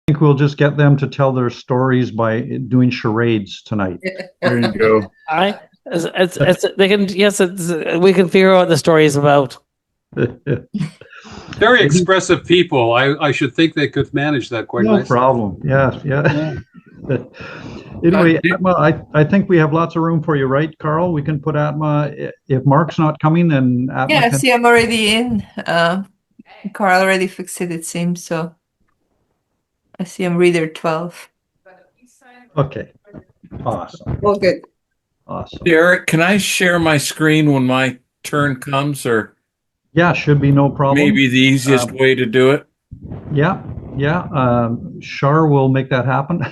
think we'll just get them to tell their stories by doing charades tonight. There you go. They can, yes, we can figure out what the story is about. Very expressive people. I should think they could manage that quite No nicely. problem. Yeah. Anyway, Atma, I think we have lots of room for you, right, Karl? We can put Atma, if Mark's not coming, then Atma Yeah, can... see, I'm already in. Karl already fixed it, it seems, so I see I'm reader 12. Okay, awesome. All good. Awesome. Derek, can I share my screen when my turn comes, or Yeah, should be no problem. maybe the easiest way to do it? Yeah. Char will make that happen.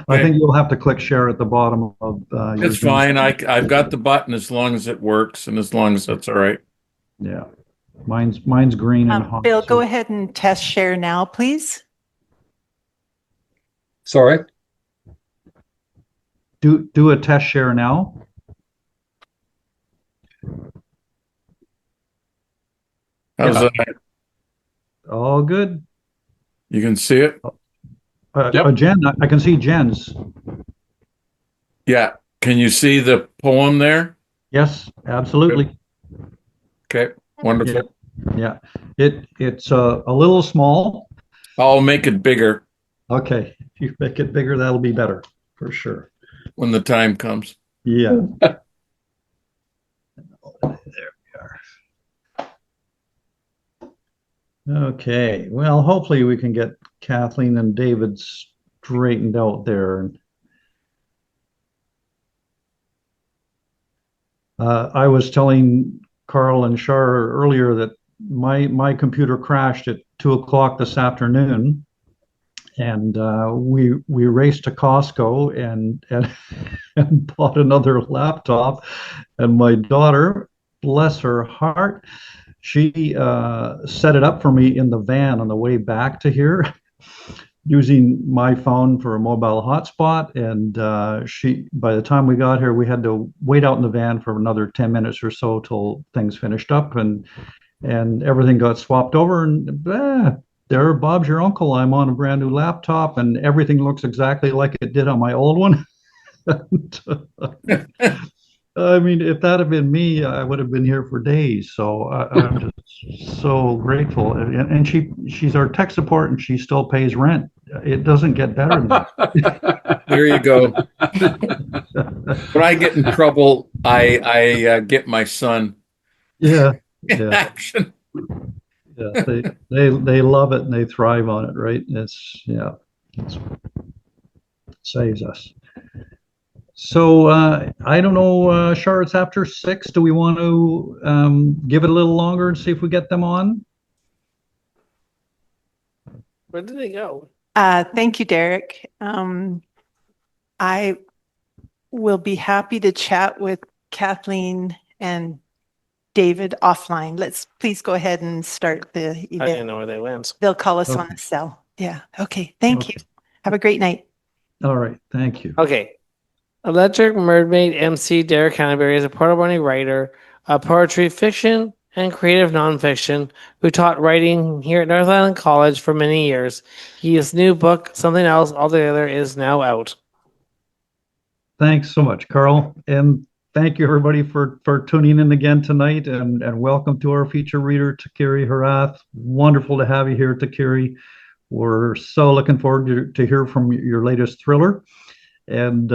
I think you'll have to click share at the bottom of your It's fine. I've got the button as long as it works and as long as that's all right. Yeah. Mine's green and hot. Bill, go ahead and test share now, please. Sorry. Do a test share now. How's that? All good. You can see it? Yep. Jen, I can see Jen's. Yeah. Can you see the poem there? Yes, absolutely. Okay. Wonderful. Yeah. It's a little small. I'll make it bigger. Okay. If you make it bigger, that'll be better for sure. When the time comes. Yeah. There we are. Okay. Well, hopefully we can get Kathleen and David straightened out there. I was telling Karl and Char earlier that my computer crashed at 2 o'clock this afternoon, and we raced to Costco and bought another laptop. And my daughter, bless her heart, she set it up for me in the van on the way back to here, using my phone for a mobile hotspot. And by the time we got here, we had to wait out in the van for another 10 minutes or so till things finished up, and everything got swapped over. And there, Bob's your uncle. I'm on a brand new laptop, and everything looks exactly like it did on my old one. I mean, if that had been me, I would have been here for days. So I'm just so grateful. And she's our tech support, and she still pays rent. It doesn't get better than that. There you go. When I get in trouble, I get my son Yeah. in action. Yeah, they love it and they thrive on it, right? It saves us. So I don't know, Char, it's after 6. Do we want to give it a little longer and see if we get them on? Where did they go? Thank you, Derek. I will be happy to chat with Kathleen and David offline. Let's please go ahead and start the event. I didn't know where they went. They'll call us on the cell. Yeah. Okay. Thank you. Have a great night. All right. Thank you. Okay. Electric Mermaid Emcee Derek Hanebury is a Porter writer of poetry, fiction, and creative nonfiction who taught writing here at North Island College for many years. His new book, Something Else Altogether, is now out. Thanks so much, Karl. And thank you, everybody, for tuning in again tonight. And welcome to our feature reader, Tikiri Herath. Wonderful to have you here, Tikiri. We're so looking forward to hear from your latest thriller and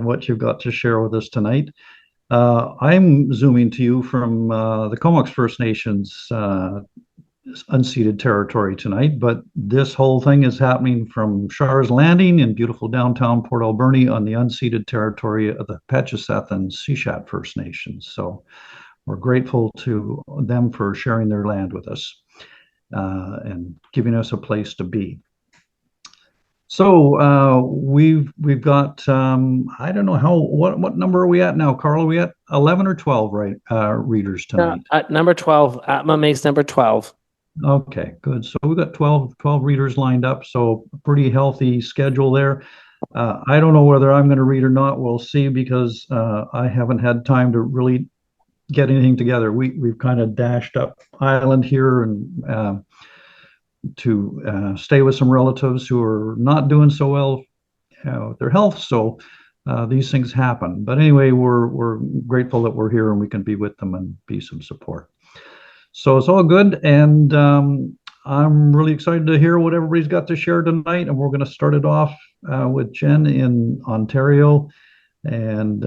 what you've got to share with us tonight. I'm zooming to you from the Comox First Nations unceded territory tonight, but this whole thing is happening from Char's Landing in beautiful downtown Port Alberni on the unceded territory of the Petcheseth and Sishat First Nations. So we're grateful to them for sharing their land with us and giving us a place to be. So we've got I don't know what number are we at now, Karl? Are we at 11 or 12 readers tonight? At number 12. Atma makes number 12. Okay, good. So we've got 12 readers lined up, so pretty healthy schedule there. I don't know whether I'm going to read or not. We'll see, because I haven't had time to really get anything together. We've kind of dashed up island here, and stay with some relatives who are not doing so well with their health. So these things happen. But anyway, we're grateful that we're here and we can be with them and be some support. So it's all good, and I'm really excited to hear what everybody's got to share tonight. And we're going to start it off with Jen in Ontario, and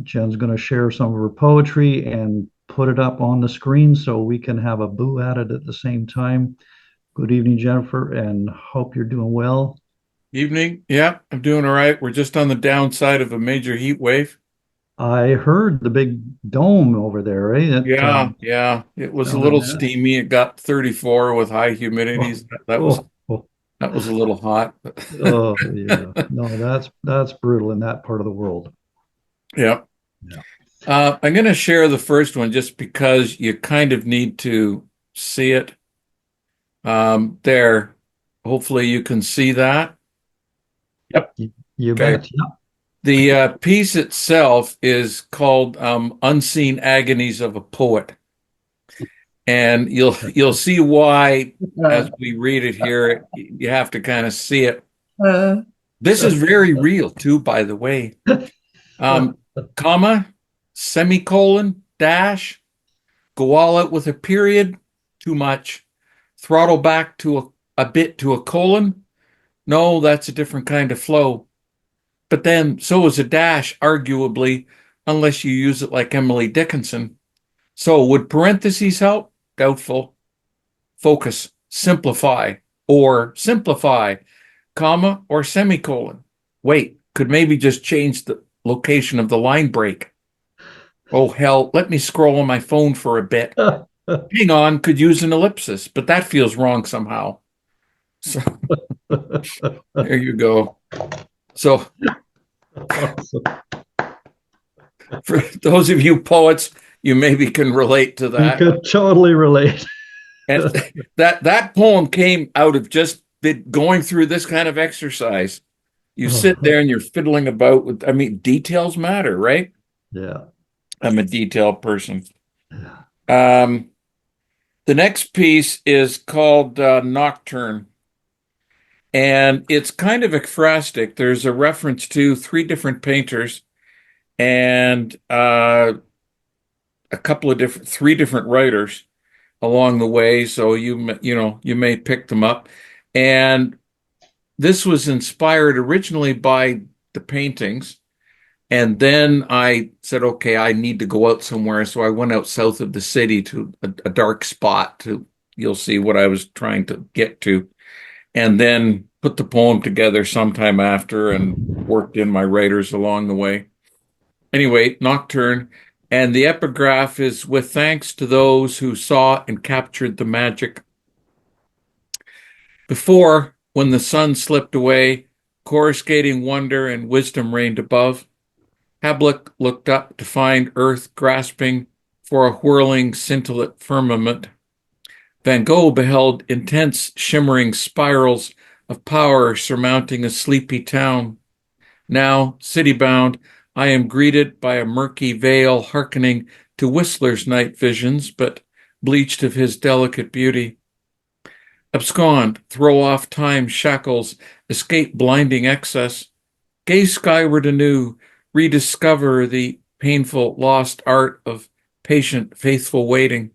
Jen's going to share some of her poetry and put it up on the screen so we can have a boo at it at the same time. Good evening, Jennifer, and hope you're doing well. Evening. Yeah, I'm doing all right. We're just on the downside of a major heat wave. I heard the big dome over there, right? Yeah. It was a little steamy. It got 34 with high humidities. That was a little hot. Oh yeah. No, that's brutal in that part of the world. Yeah. I'm going to share the first one just because you kind of need to see it. There. Hopefully you can see that. Yep. You bet. The piece itself is called Unseen Agonies of a Poet. And you'll see why as we read it here. You have to kind of see it. This is very real too, by the way. Comma, semicolon, dash, go all out with a period, too much. Throttle back to a bit to a colon. No, that's a different kind of flow. But then so is a dash, arguably, unless you use it like Emily Dickinson. So would parentheses help? Doubtful. Focus, simplify, or simplify, comma, or semicolon. Wait, could maybe just change the location of the line break. Oh, hell, let me scroll on my phone for a bit. Hang on, could use an ellipsis, but that feels wrong somehow. So there you go. So for those of you poets, you maybe can relate to that. You could totally relate. And that poem came out of just going through this kind of exercise. You sit there and you're fiddling about with, details matter, right? Yeah. I'm a detailed person. The next piece is called Nocturne. And it's kind of ekphrastic. There's a reference to three different painters and three different writers along the way. So you may pick them up. And this was inspired originally by the paintings. And then I said, okay, I need to go out somewhere. So I went out south of the city to a dark spot you'll see what I was trying to get to. And then put the poem together sometime after and worked in my writers along the way. Anyway, Nocturne. And the epigraph is, with thanks to those who saw and captured the magic. Before, when the sun slipped away, coruscating wonder and wisdom reigned above. Hablik looked up to find earth grasping for a whirling, scintillant firmament. Van Gogh beheld intense, shimmering spirals of power surmounting a sleepy town. Now, city-bound, I am greeted by a murky veil hearkening to Whistler's night visions, but bleached of his delicate beauty. Abscond, throw off time's shackles, escape blinding excess, gaze skyward anew, rediscover the painful, lost art of patient, faithful waiting.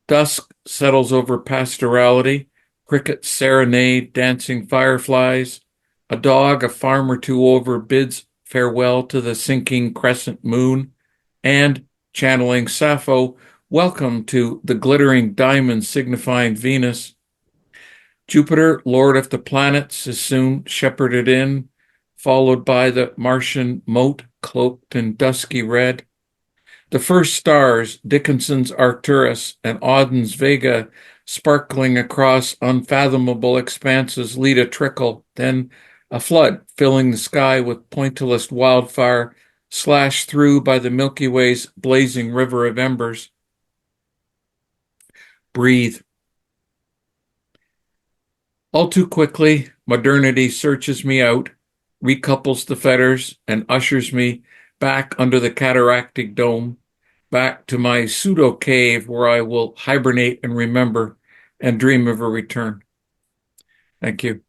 Dusk settles over pastorality, crickets serenade dancing fireflies. A dog a farm or two over bids farewell to the sinking crescent moon, and, channeling Sappho, welcome to the glittering diamond signifying Venus. Jupiter, lord of the planets, is soon shepherded in, followed by the Martian moat cloaked in dusky red. The first stars, Dickinson's Arcturus and Auden's Vega, sparkling across unfathomable expanses, lead a trickle, then a flood, filling the sky with pointillist wildfire, slashed through by the Milky Way's blazing river of embers. Breathe. All too quickly, modernity searches me out, recouples the fetters, and ushers me back under the cataractic dome, back to my pseudo-cave where I will hibernate and remember, and dream of a return. Thank you.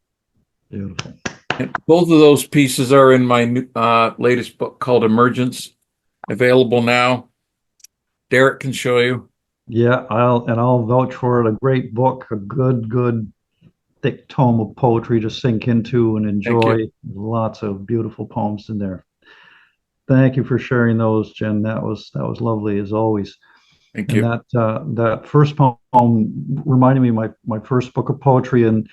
Beautiful. And both of those pieces are in my latest book called Emergence, available now. Derek can show you. Yeah, I'll vouch for it. A great book, a good thick tome of poetry to sink into and Thank you. enjoy. Lots of beautiful poems in there. Thank you for sharing those, Jen. That was lovely as always. Thank And you. that first poem reminded me of my first book of poetry, and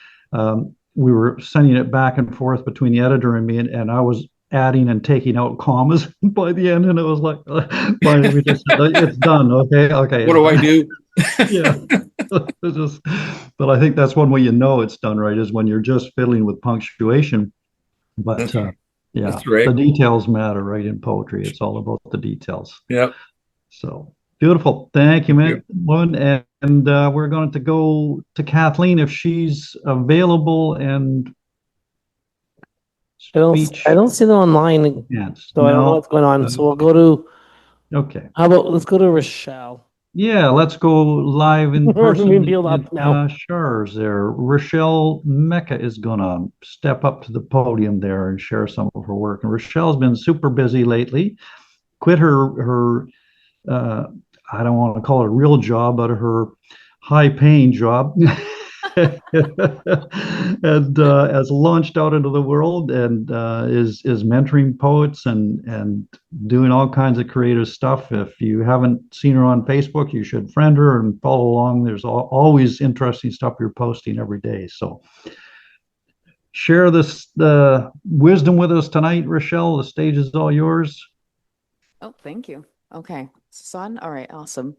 we were sending it back and forth between the editor and me, and I was adding and taking out commas by the end, and it was like, finally we just said, it's done. Okay. What do I do? Yeah. It's just, but I think that's one way you know it's done right is when you're just fiddling with punctuation. But yeah, That's right. the details matter, right? In poetry, it's all about the details. Yep. So beautiful. Thank you, Thank man. And we're going to go to Kathleen if she's available and speech. I don't see them online, Yes. so I don't know what's going on. So we'll go to, Okay. let's go to Rachelle. Yeah, let's go live in We're person. being built up now. Char's there. Rachelle Mecca is going to step up to the podium there and share some of her work. And Rachelle's been super busy lately. Quit her I don't want to call it a real job, but her high-paying job, and has launched out into the world and is mentoring poets and doing all kinds of creative stuff. If you haven't seen her on Facebook, you should friend her and follow along. There's always interesting stuff you're posting every day. So share the wisdom with us tonight, Rachelle. The stage is all yours. Oh, thank you. Okay. Is this on? All right. Awesome.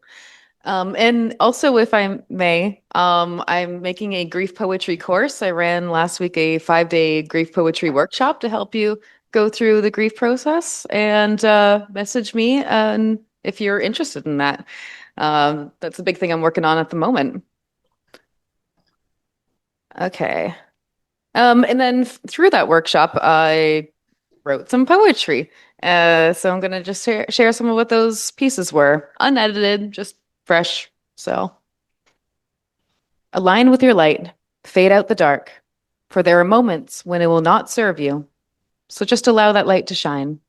And also, if I may, I'm making a grief poetry course. I ran last week a 5-day grief poetry workshop to help you go through the grief process, and message me and if you're interested in that. That's a big thing I'm working on at the moment. Okay. And then through that workshop, I wrote some poetry. So I'm gonna just share some of what those pieces were, unedited, just fresh. So, align with your light, fade out the dark, for there are moments when it will not serve you. So just allow that light to shine.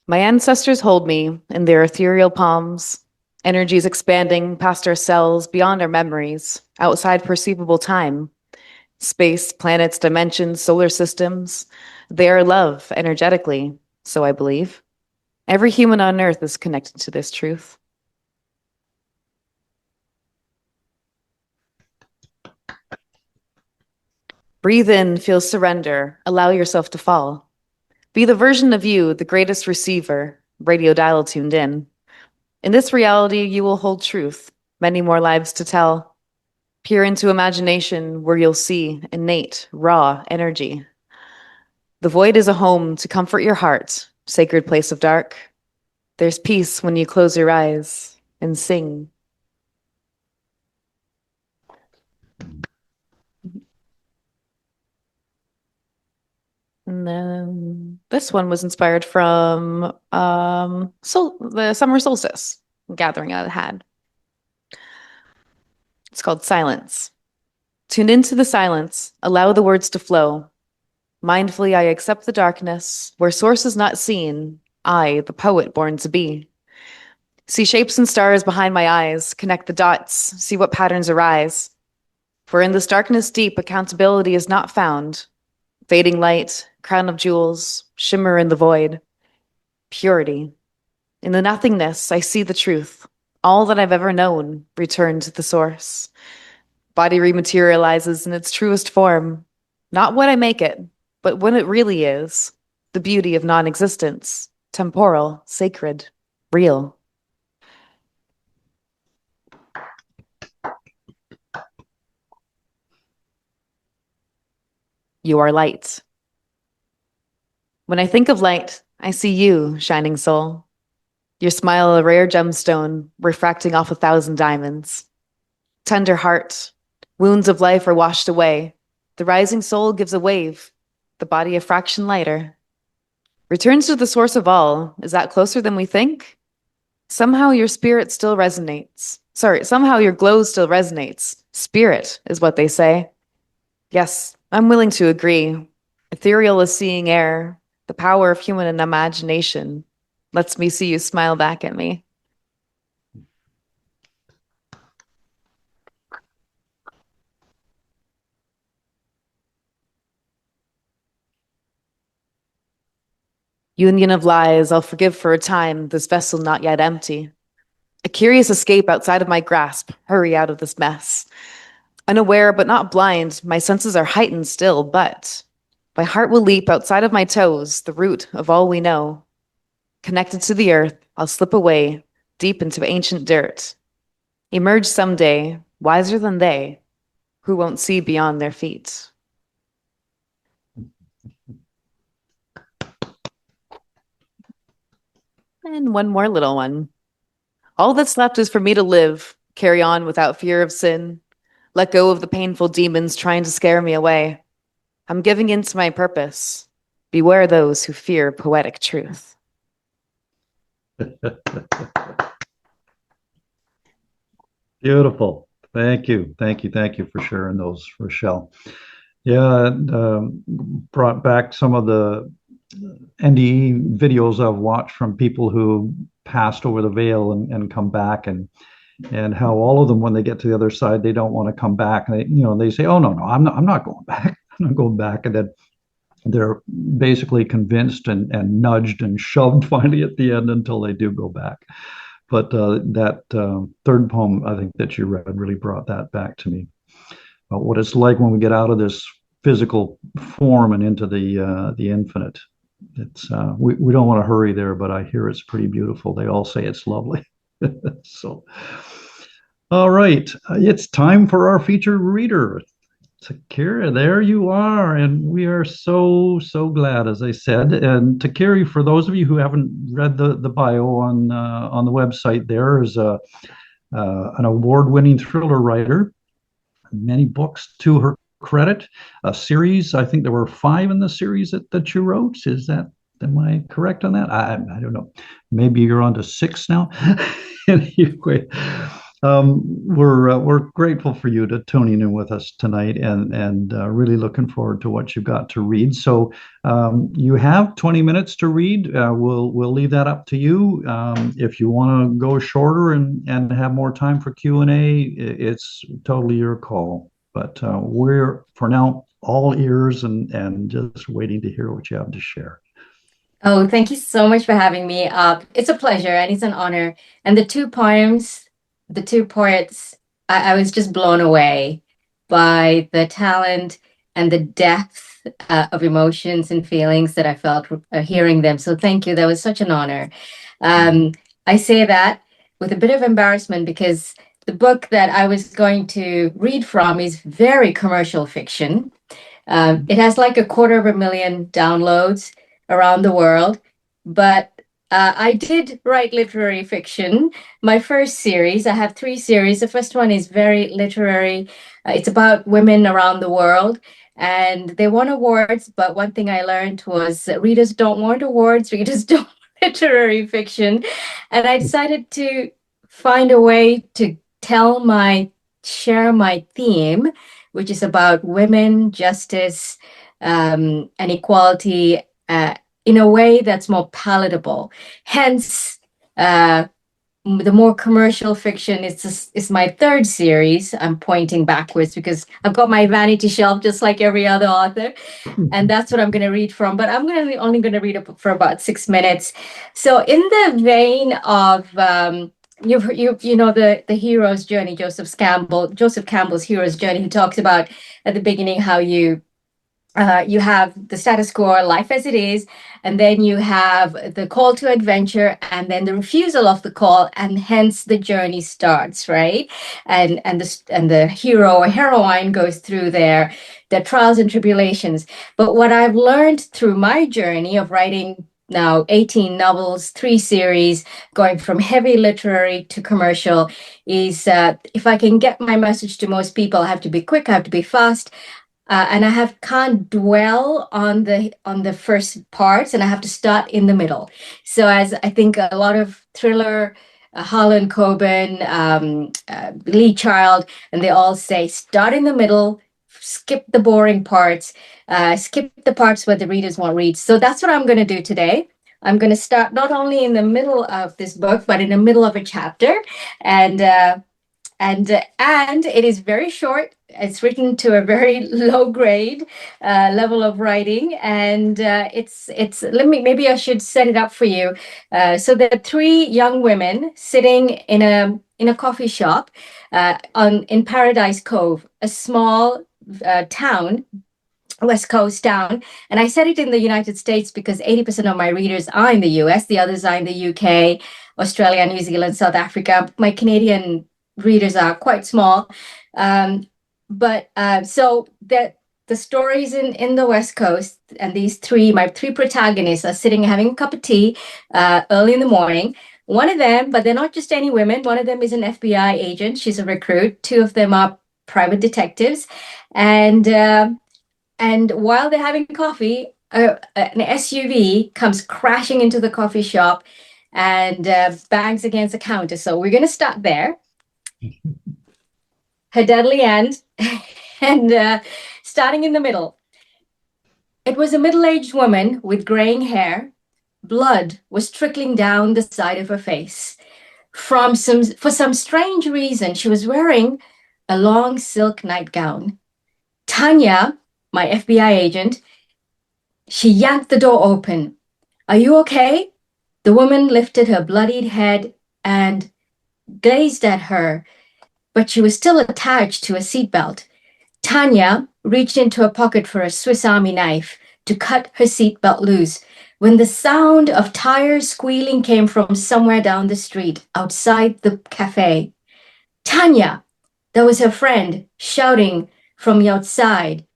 My ancestors hold me in their ethereal palms, energies expanding past our cells, beyond our memories, outside perceivable time. Space, planets, dimensions, solar systems, they are love energetically, so I believe. Every human on earth is connected to this truth. Breathe in, feel surrender, allow yourself to fall. Be the version of you, the greatest receiver, radio dial tuned in. In this reality, you will hold truth, many more lives to tell. Peer into imagination where you'll see innate, raw energy. The void is a home to comfort your heart, sacred place of dark. There's peace when you close your eyes and sing. And then this one was inspired from the summer solstice gathering I had. It's called Silence. Tune into the silence, allow the words to flow. Mindfully, I accept the darkness, where source is not seen, I, the poet born to be. See shapes and stars behind my eyes, connect the dots, see what patterns arise. For in this darkness deep, accountability is not found. Fading light, crown of jewels, shimmer in the void. Purity. In the nothingness, I see the truth. All that I've ever known, return to the source. Body rematerializes in its truest form. Not what I make it, but what it really is. The beauty of non-existence. Temporal, sacred, real. You are light. When I think of light, I see you, shining soul. Your smile, a rare gemstone, refracting off 1,000 diamonds. Tender heart, wounds of life are washed away. The rising soul gives a wave, the body a fraction lighter. Returns to the source of all. Is that closer than we think? Somehow your spirit still resonates. Sorry, somehow your glow still resonates. Spirit is what they say. Yes, I'm willing to agree. Ethereal as seeing air, the power of human imagination lets me see you smile back at me. Union of lies, I'll forgive for a time, this vessel not yet empty. A curious escape outside of my grasp, hurry out of this mess. Unaware but not blind, my senses are heightened still, but my heart will leap outside of my toes, the root of all we know. Connected to the earth, I'll slip away, deep into ancient dirt. Emerge someday, wiser than they, who won't see beyond their feet. And one more little one. All that's left is for me to live, carry on without fear of sin, let go of the painful demons trying to scare me away. I'm giving in to my purpose. Beware those who fear poetic truth. Beautiful. Thank you. Thank you. Thank you for sharing those, Rachelle. Yeah, brought back some of the NDE videos I've watched from people who passed over the veil and come back, and how all of them, when they get to the other side, they don't want to come back. And they say, "Oh no, I'm not going back. I'm not going back." And then they're basically convinced and nudged and shoved finally at the end until they do go back. But that third poem, I think, that you read really brought that back to me. What it's like when we get out of this physical form and into the infinite. It's we don't want to hurry there, but I hear it's pretty beautiful. They all say it's lovely. So, all right, it's time for our featured reader. Tikiri, there you are, and we are so glad, as I said. And Tikiri, for those of you who haven't read the bio on the website, there is an award-winning thriller writer, many books to her credit, a series. I think there were 5 in the series that you wrote. Am I correct on that? I don't know. Maybe you're on to 6 now. Anyway, we're grateful for you to tuning in with us tonight, and really looking forward to what you've got to read. So you have 20 minutes to read. We'll leave that up to you. If you want to go shorter and have more time for Q&A, it's totally your call. But we're, for now, all ears and just waiting to hear what you have to share. Oh, thank you so much for having me. It's a pleasure and it's an honor. And the 2 poems, the 2 poets, I was just blown away by the talent and the depth of emotions and feelings that I felt hearing them. So thank you. That was such an honor. I say that with a bit of embarrassment because the book that I was going to read from is very commercial fiction. It has like 250,000 downloads around the world, but I did write literary fiction. My first series, I have 3 series. The first one is very literary. It's about women around the world, and they won awards. But one thing I learned was that readers don't want awards. Readers don't want literary fiction. And I decided to find a way to share my theme, which is about women, justice, and equality, in a way that's more palatable. Hence, the more commercial fiction is my 3rd series. I'm pointing backwards because I've got my vanity shelf just like every other author, and that's what I'm going to read from. But I'm only going to read it for about 6 minutes. So, in the vein of you know the hero's journey, Joseph Campbell's hero's journey. He talks about at the beginning how you have the status quo, life as it is, and then you have the call to adventure, and then the refusal of the call, and hence the journey starts, right? And the hero or heroine goes through their trials and tribulations. But what I've learned through my journey of writing now 18 novels, 3 series, going from heavy literary to commercial, is if I can get my message to most people, I have to be quick, I have to be fast. And can't dwell on the first parts, and I have to start in the middle. So as I think a lot of thriller Harlan Coben, Lee Child, and they all say start in the middle, skip the boring parts, skip the parts where the readers won't read. So that's what I'm going to do today. I'm going to start not only in the middle of this book, but in the middle of a chapter, and it is very short. It's written to a very low grade level of writing, and it's. Maybe I should set it up for you. So there are three young women sitting in a coffee shop in Paradise Cove, a small town, West Coast town. And I said it in the United States because 80% of my readers are in the US, the others are in the UK, Australia, New Zealand, South Africa. My Canadian readers are quite small. So that the stories in the West Coast, and my three protagonists are sitting having a cup of tea early in the morning. One of them, but they're not just any women, one of them is an FBI agent. She's a recruit. Two of them are private detectives. And while they're having coffee, an SUV comes crashing into the coffee shop and bangs against the counter. So we're going to start there. Her deadly end, and starting in the middle. It was a middle-aged woman with graying hair. Blood was trickling down the side of her face. For some strange reason, she was wearing a long silk nightgown. Tanya, my FBI agent, she yanked the door open. "Are you okay?" The woman lifted her bloodied head and gazed at her, but she was still attached to a seatbelt. Tanya reached into her pocket for a Swiss Army knife to cut her seatbelt loose when the sound of tires squealing came from somewhere down the street outside the cafe. "Tanya!" That was her friend shouting from the outside.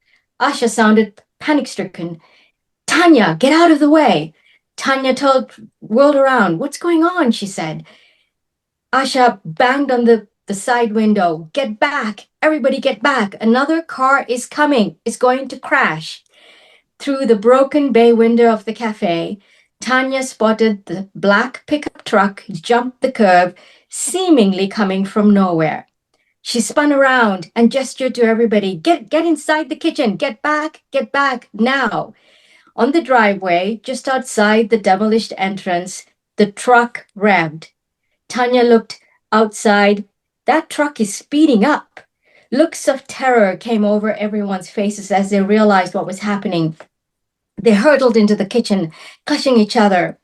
Asha sounded panic-stricken. "Tanya, get out of the way!" Tanya whirled around. "What's going on?" she said. Asha banged on the side window. "Get back! Everybody get back! Another car is coming. It's going to crash." Through the broken bay window of the cafe, Tanya spotted the black pickup truck jump the curb, seemingly coming from nowhere. She spun around and gestured to everybody. Get inside the kitchen. Get back now." On the driveway, just outside the demolished entrance, the truck revved. Tanya looked outside. That truck is speeding up. Looks of terror came over everyone's faces as they realized what was happening. They hurtled into the kitchen, clutching each other.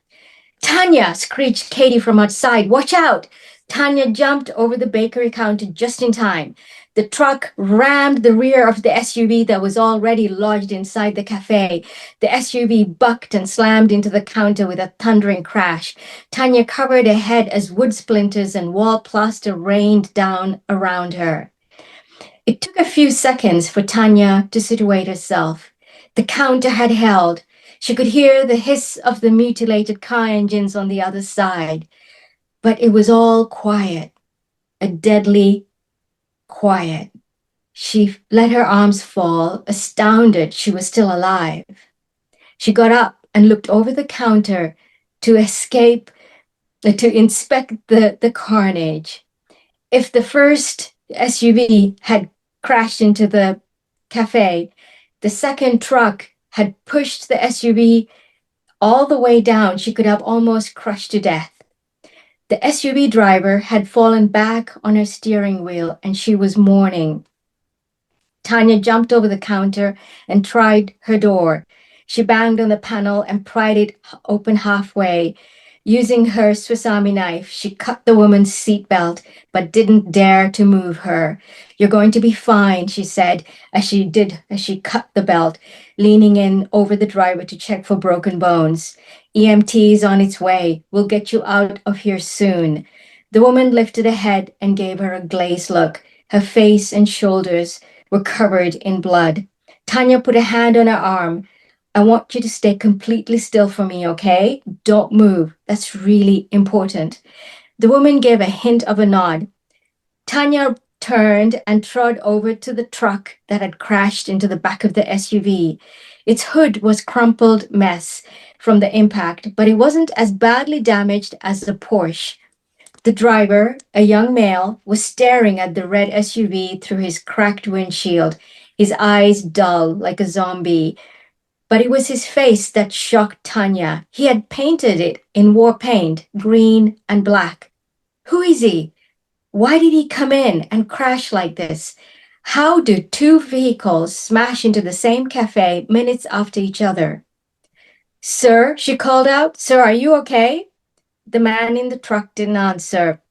"Tanya!" screeched Katie from outside. "Watch out!" Tanya jumped over the bakery counter just in time. The truck rammed the rear of the SUV that was already lodged inside the cafe. The SUV bucked and slammed into the counter with a thundering crash. Tanya covered her head as wood splinters and wall plaster rained down around her. It took a few seconds for Tanya to situate herself. The counter had held. She could hear the hiss of the mutilated car engines on the other side. But it was all quiet, a deadly quiet. She let her arms fall, astounded she was still alive. She got up and looked over the counter to inspect the carnage. If the first SUV had crashed into the cafe, the second truck had pushed the SUV all the way down. She could have almost crushed to death. The SUV driver had fallen back on her steering wheel and she was mourning. Tanya jumped over the counter and tried her door. She banged on the panel and pried it open halfway. Using her Swiss Army knife, she cut the woman's seatbelt, but didn't dare to move her. "You're going to be fine," she said as she cut the belt, leaning in over the driver to check for broken bones. "EMT is on its way. We'll get you out of here soon." The woman lifted her head and gave her a glazed look. Her face and shoulders were covered in blood. Tanya put a hand on her arm. "I want you to stay completely still for me, okay? Don't move. That's really important." The woman gave a hint of a nod. Tanya turned and trod over to the truck that had crashed into the back of the SUV. Its hood was a crumpled mess from the impact, but it wasn't as badly damaged as the Porsche. The driver, a young male, was staring at the red SUV through his cracked windshield, his eyes dull like a zombie. But it was his face that shocked Tanya. He had painted it in war paint, green and black. Who is he? Why did he come in and crash like this? How do two vehicles smash into the same cafe minutes after each other? Sir, she called out. Sir, are you okay? The man in the truck didn't answer,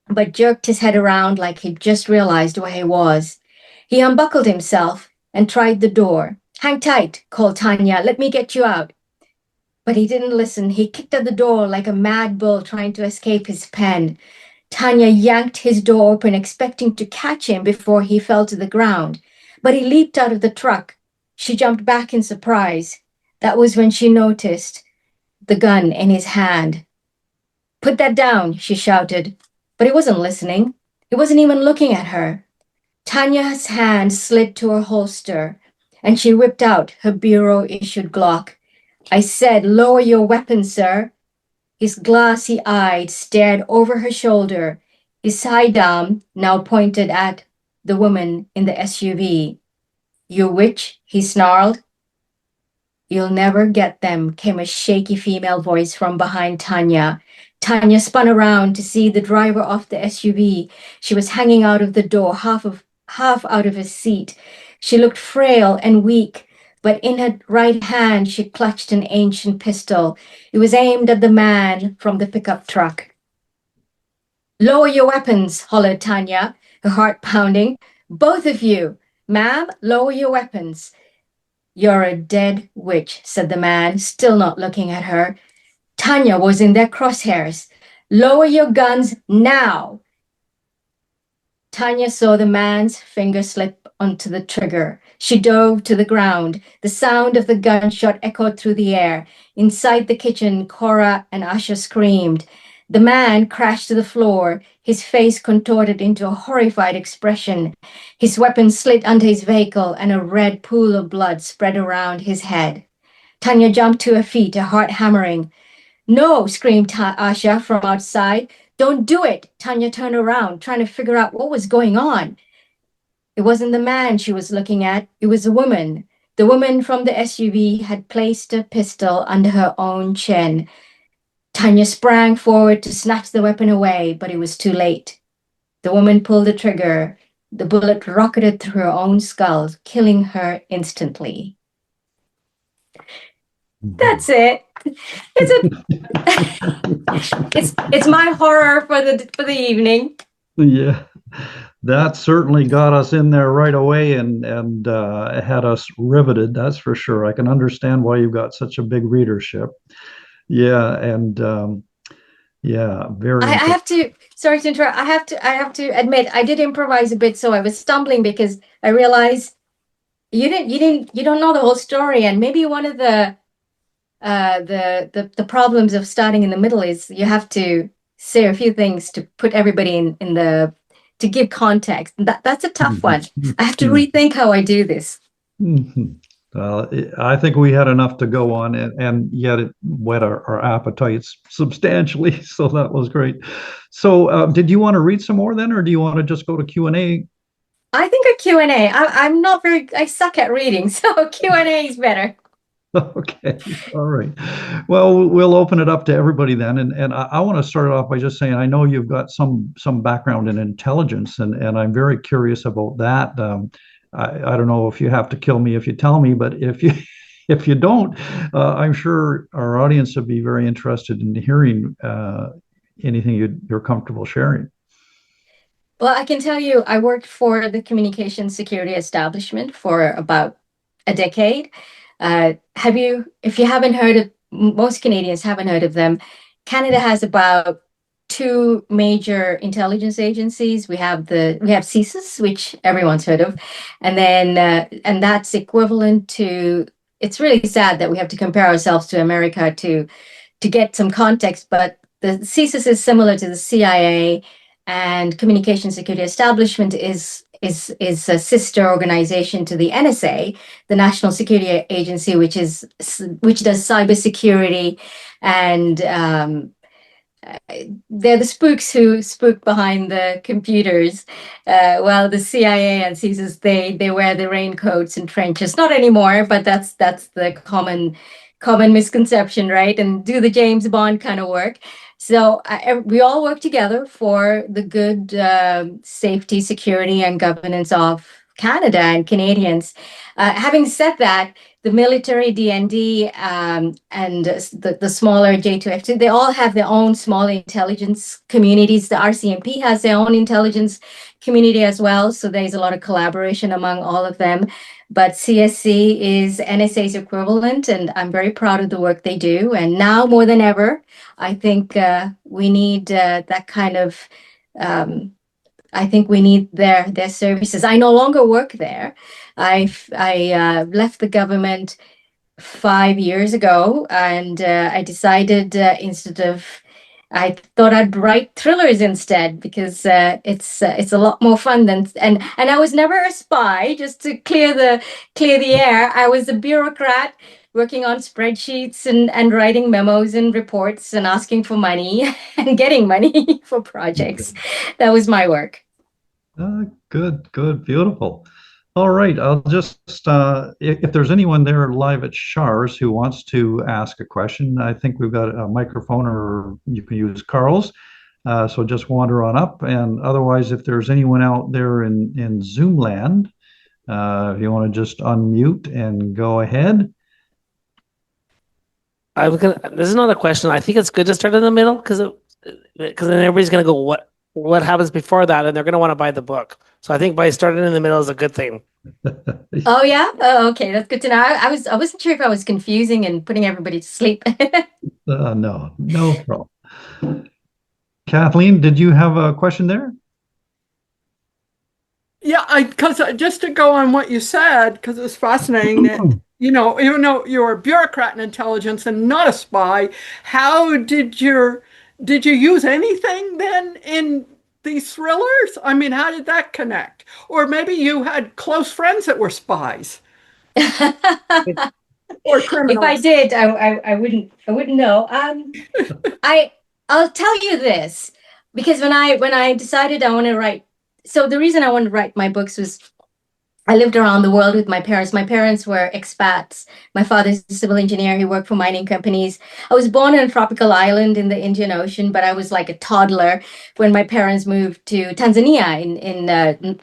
but jerked his head around like he'd just realized where he was. He unbuckled himself and tried the door. Hang tight, called Tanya. Let me get you out. But he didn't listen. He kicked at the door like a mad bull trying to escape his pen. Tanya yanked his door open, expecting to catch him before he fell to the ground. But he leaped out of the truck. She jumped back in surprise. That was when she noticed the gun in his hand. Put that down, she shouted. But he wasn't listening. He wasn't even looking at her. Tanya's hand slid to her holster, and she whipped out her bureau-issued Glock. I said, lower your weapon, sir. His glassy eyes stared over her shoulder, his sidearm now pointed at the woman in the SUV. You witch, he snarled. You'll never get them, came a shaky female voice from behind Tanya. Tanya spun around to see the driver of the SUV. She was hanging out of the door, half out of his seat. She looked frail and weak, but in her right hand she clutched an ancient pistol. It was aimed at the man from the pickup truck. Lower your weapons, hollered Tanya, her heart pounding. Both of you. Ma'am, lower your weapons. You're a dead witch, said the man, still not looking at her. Tanya was in their crosshairs. Lower your guns now. Tanya saw the man's finger slip onto the trigger. She dove to the ground. The sound of the gunshot echoed through the air. Inside the kitchen, Cora and Asha screamed. The man crashed to the floor, his face contorted into a horrified expression. His weapon slid under his vehicle and a red pool of blood spread around his head. Tanya jumped to her feet, her heart hammering. No, screamed Asha from outside. Don't do it. Tanya turned around, trying to figure out what was going on. It wasn't the man she was looking at. It was a woman. The woman from the SUV had placed a pistol under her own chin. Tanya sprang forward to snatch the weapon away, but it was too late. The woman pulled the trigger. The bullet rocketed through her own skull, killing her instantly. That's it. It's my horror for the evening. Yeah, that certainly got us in there right away and had us riveted. That's for sure. I can understand why you've got such a big readership. Yeah, and yeah, very. I have to. Sorry to interrupt. I have to admit I did improvise a bit, so I was stumbling because I realized you don't know the whole story, and maybe one of the problems of starting in the middle is you have to say a few things to put everybody in the to give context. That's a tough one. I have to rethink how I do this. I think we had enough to go on, and yet it whet our appetites substantially. So that was great. So did you want to read some more then, or do you want to just go to Q&A? I think a Q&A. I'm not very, I suck at reading, so Q&A is better. Okay. All right. Well, we'll open it up to everybody then. And I want to start off by just saying, I know you've got some background in intelligence, and I'm very curious about that. I don't know if you have to kill me if you tell me, but if you don't, I'm sure our audience would be very interested in hearing anything you're comfortable sharing. Well, I can tell you, I worked for the communication security establishment for about a decade. If you haven't heard of, most Canadians haven't heard of them, Canada has about two major intelligence agencies. We have CSIS, which everyone's heard of, and then and that's equivalent to. It's really sad that we have to compare ourselves to America to get some context, but the CSIS is similar to the CIA, and Communication Security Establishment is a sister organization to the NSA, the National Security Agency, which does cybersecurity and they're the spooks who spook behind the computers, while the CIA and CSIS, they wear the raincoats and trenches. Not anymore, but that's the common misconception, right? And do the James Bond kind of work. So we all work together for the good safety, security, and governance of Canada and Canadians. Having said that, the military DND and the smaller J2F2, they all have their own small intelligence communities. The RCMP has their own intelligence community as well. So there's a lot of collaboration among all of them. But CSC is NSA's equivalent, and I'm very proud of the work they do. And now more than ever, I think we need that kind of I think we need their services. I no longer work there. I left the government 5 years ago, and I decided I thought I'd write thrillers instead, because it's a lot more fun than and I was never a spy. Just to clear the air, I was a bureaucrat working on spreadsheets and writing memos and reports and asking for money and getting money for projects. That was my work. Good, beautiful. All right, I'll just, if there's anyone there live at Char's who wants to ask a question, I think we've got a microphone, or you can use Karl's. So just wander on up. And otherwise, if there's anyone out there in Zoom land, if you want to just unmute and go ahead. This is not a question. I think it's good to start in the middle, because then everybody's going to go, what happens before that? And they're going to want to buy the book. So I think by starting in the middle is a good thing. Oh yeah. Oh, okay. That's good to know. I wasn't sure if I was confusing and putting everybody to sleep. No problem. Kathleen, did you have a question there? Yeah, because just to go on what you said, because it was fascinating that, even though you're a bureaucrat in intelligence and not a spy, how did you use anything then in these thrillers? I mean, how did that connect? Or maybe you had close friends that were spies or criminals. If I did, I wouldn't know. I'll tell you this, because when I decided I want to write, so the reason I wanted to write my books was I lived around the world with my parents. My parents were expats. My father's a civil engineer. He worked for mining companies. I was born on a tropical island in the Indian Ocean, but I was like a toddler when my parents moved to Tanzania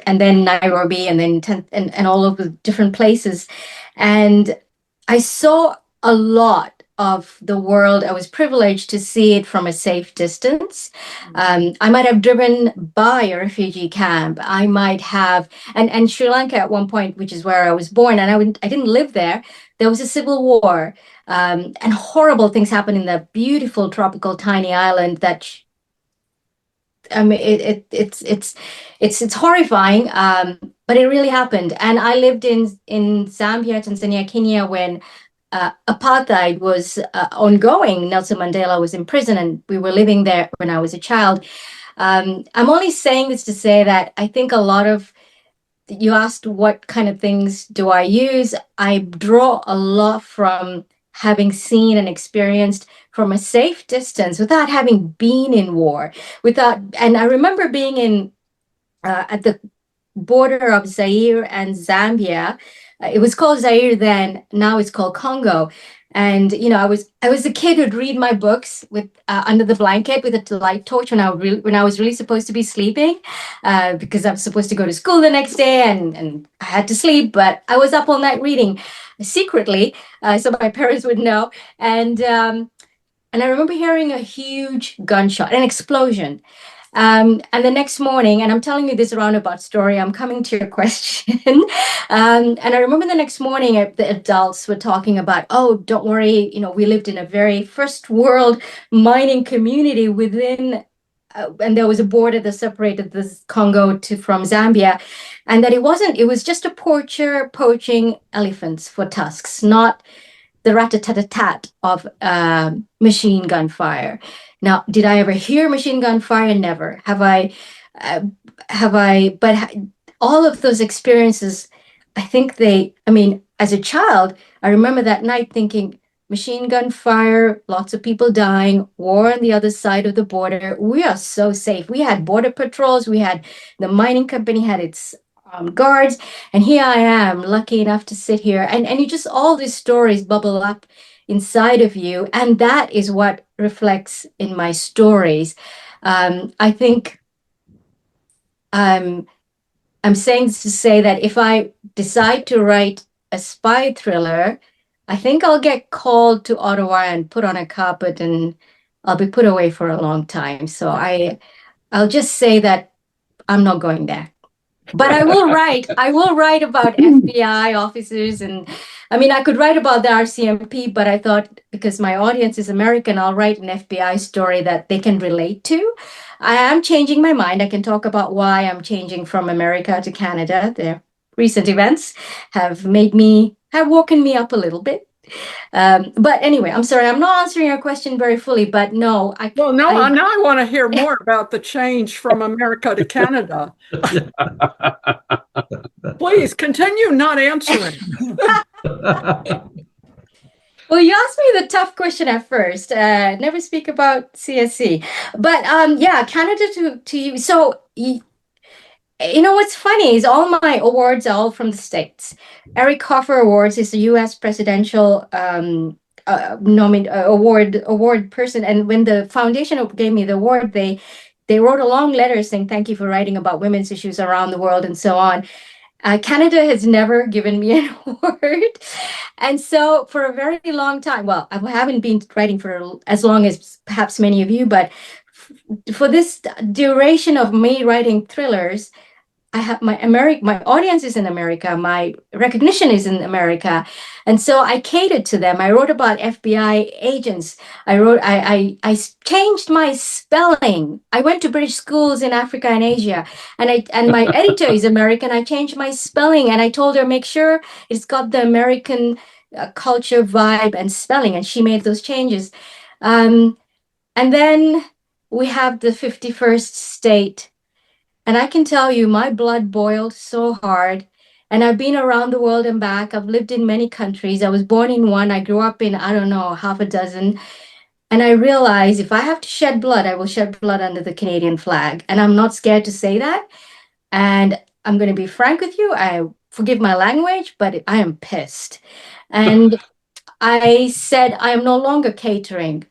and then Nairobi and then and all of the different places. And I saw a lot of the world. I was privileged to see it from a safe distance. I might have driven by a refugee camp. I might have, and Sri Lanka at one point, which is where I was born, and I didn't live there. There was a civil war, and horrible things happened in that beautiful tropical tiny island. That I mean, it's horrifying, but it really happened. And I lived in Zambia, Tanzania, Kenya when apartheid was ongoing. Nelson Mandela was in prison, and we were living there when I was a child. I'm only saying this to say that I think a lot of, you asked what kind of things do I use? I draw a lot from having seen and experienced from a safe distance without having been in war. And I remember being at the border of Zaire and Zambia. It was called Zaire then, now it's called Congo. And I was a kid who'd read my books with under the blanket with a light torch when I was really supposed to be sleeping, because I was supposed to go to school the next day and I had to sleep, but I was up all night reading secretly, so my parents would know. And I remember hearing a huge gunshot, an explosion. And the next morning, and I'm telling you this roundabout story, I'm coming to your question. And I remember the next morning, the adults were talking about, oh, don't worry, we lived in a very first world mining community within, and there was a border that separated this Congo from Zambia, and that it was just a poacher poaching elephants for tusks, not the rat-a-tat-a-tat of machine gun fire. Now, did I ever hear machine gun fire? Never. Have I? But all of those experiences, I think as a child, I remember that night thinking, machine gun fire, lots of people dying, war on the other side of the border. We are so safe. We had border patrols. We had the mining company had its guards, and here I am, lucky enough to sit here, and you just all these stories bubble up inside of you, and that is what reflects in my stories. I think I'm saying this to say that if I decide to write a spy thriller, I think I'll get called to Ottawa and put on a carpet, and I'll be put away for a long time. So I'll just say that I'm not going there. But I will write about FBI officers, and I mean, I could write about the RCMP, but I thought because my audience is American, I'll write an FBI story that they can relate to. I am changing my mind. I can talk about why I'm changing from America to Canada. The recent events have woken me up a little bit. But anyway, I'm sorry, I'm not answering your question very fully, but no, Well, no, now I want to hear more about the change from America to Canada. Please continue not answering. Well, you asked me the tough question at first. Never speak about CSC, but yeah, Canada to you. So you know what's funny is all my awards are all from the States. Eric Hoffer Awards is the U.S. presidential award person, and when the foundation gave me the award, they wrote a long letter saying thank you for writing about women's issues around the world and so on. Canada has never given me an award. And so for a very long time, well, I haven't been writing for as long as perhaps many of you, but for this duration of me writing thrillers, I have my audience is in America, my recognition is in America. And so I catered to them. I wrote about FBI agents. I changed my spelling. I went to British schools in Africa and Asia, and my editor is American. I changed my spelling, and I told her, make sure it's got the American culture, vibe, and spelling. And she made those changes. And then we have the 51st state. And I can tell you, my blood boiled so hard. And I've been around the world and back. I've lived in many countries. I was born in one. I grew up in, I don't know, half a dozen. And I realized if I have to shed blood, I will shed blood under the Canadian flag. And I'm not scared to say that. And I'm going to be frank with you. I forgive my language, but I am pissed. And I said, I am no longer catering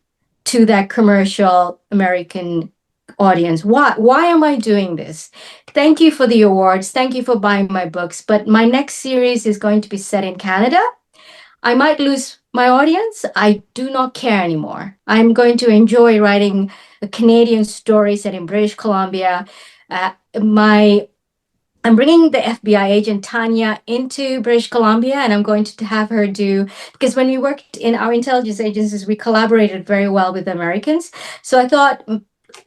to that commercial American audience. Why am I doing this? Thank you for the awards. Thank you for buying my books. But my next series is going to be set in Canada. I might lose my audience. I do not care anymore. I'm going to enjoy writing a Canadian story set in British Columbia. I'm bringing the FBI agent Tanya into British Columbia, and I'm going to have her because when we worked in our intelligence agencies, we collaborated very well with the Americans. So I thought,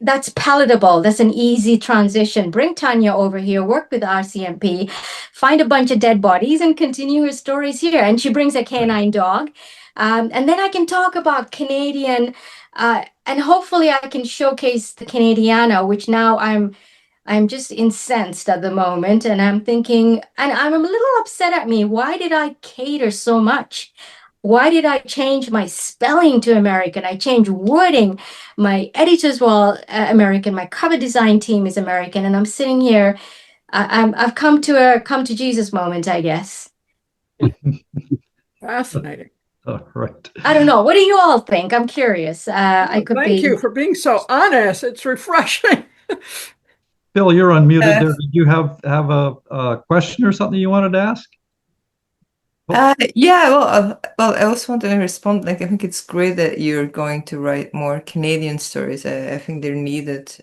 that's palatable. That's an easy transition. Bring Tanya over here, work with RCMP, find a bunch of dead bodies, and continue her stories here. And she brings a canine dog. And then I can talk about Canadian, and hopefully I can showcase the Canadiana, which now I'm just incensed at the moment. And I'm thinking, and I'm a little upset at me. Why did I cater so much? Why did I change my spelling to American? I changed wording. My editors were American. My cover design team is American. And I'm sitting here. I've come to a come to Jesus moment, I guess. Fascinating. All right. I don't know. What do you all think? I'm curious. Thank you for being so honest. It's refreshing. Bill, you're unmuted there. Did you have a question or something you wanted to ask? Yeah, well, I also want to respond. Like, I think it's great that you're going to write more Canadian stories. I think they're needed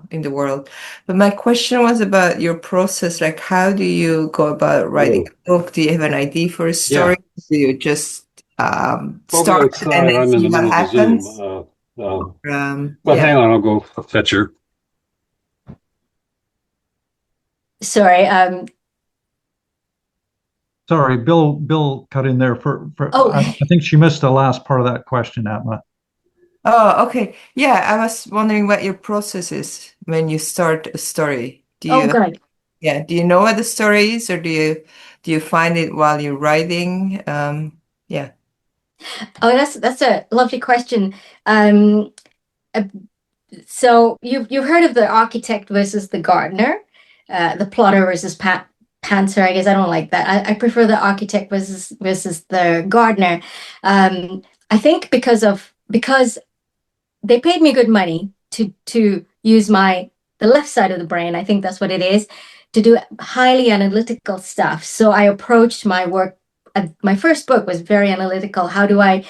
in the world. But my question was about your process. Like, how do you go about writing a book? Do you have an idea for a story? Do you just start outside, and then I'm see in the what middle of the happens? Zoom. But hang on, I'll go fetch her. Sorry. Sorry, Bill cut in there for I think she missed the last part of that question, Atma. Oh, okay. Yeah, I was wondering what your process is when you start a story. Good. Yeah, do you know what the story is, or do you find it while you're writing? Yeah. Oh, that's a lovely question. Um, uh, so you've heard of the architect versus the gardener, the plotter versus pantser. I guess I don't like that. I prefer the architect versus the gardener. I think because they paid me good money to use the left side of the brain. I think that's what it is, to do highly analytical stuff. So I approached my work. My first book was very analytical. How do I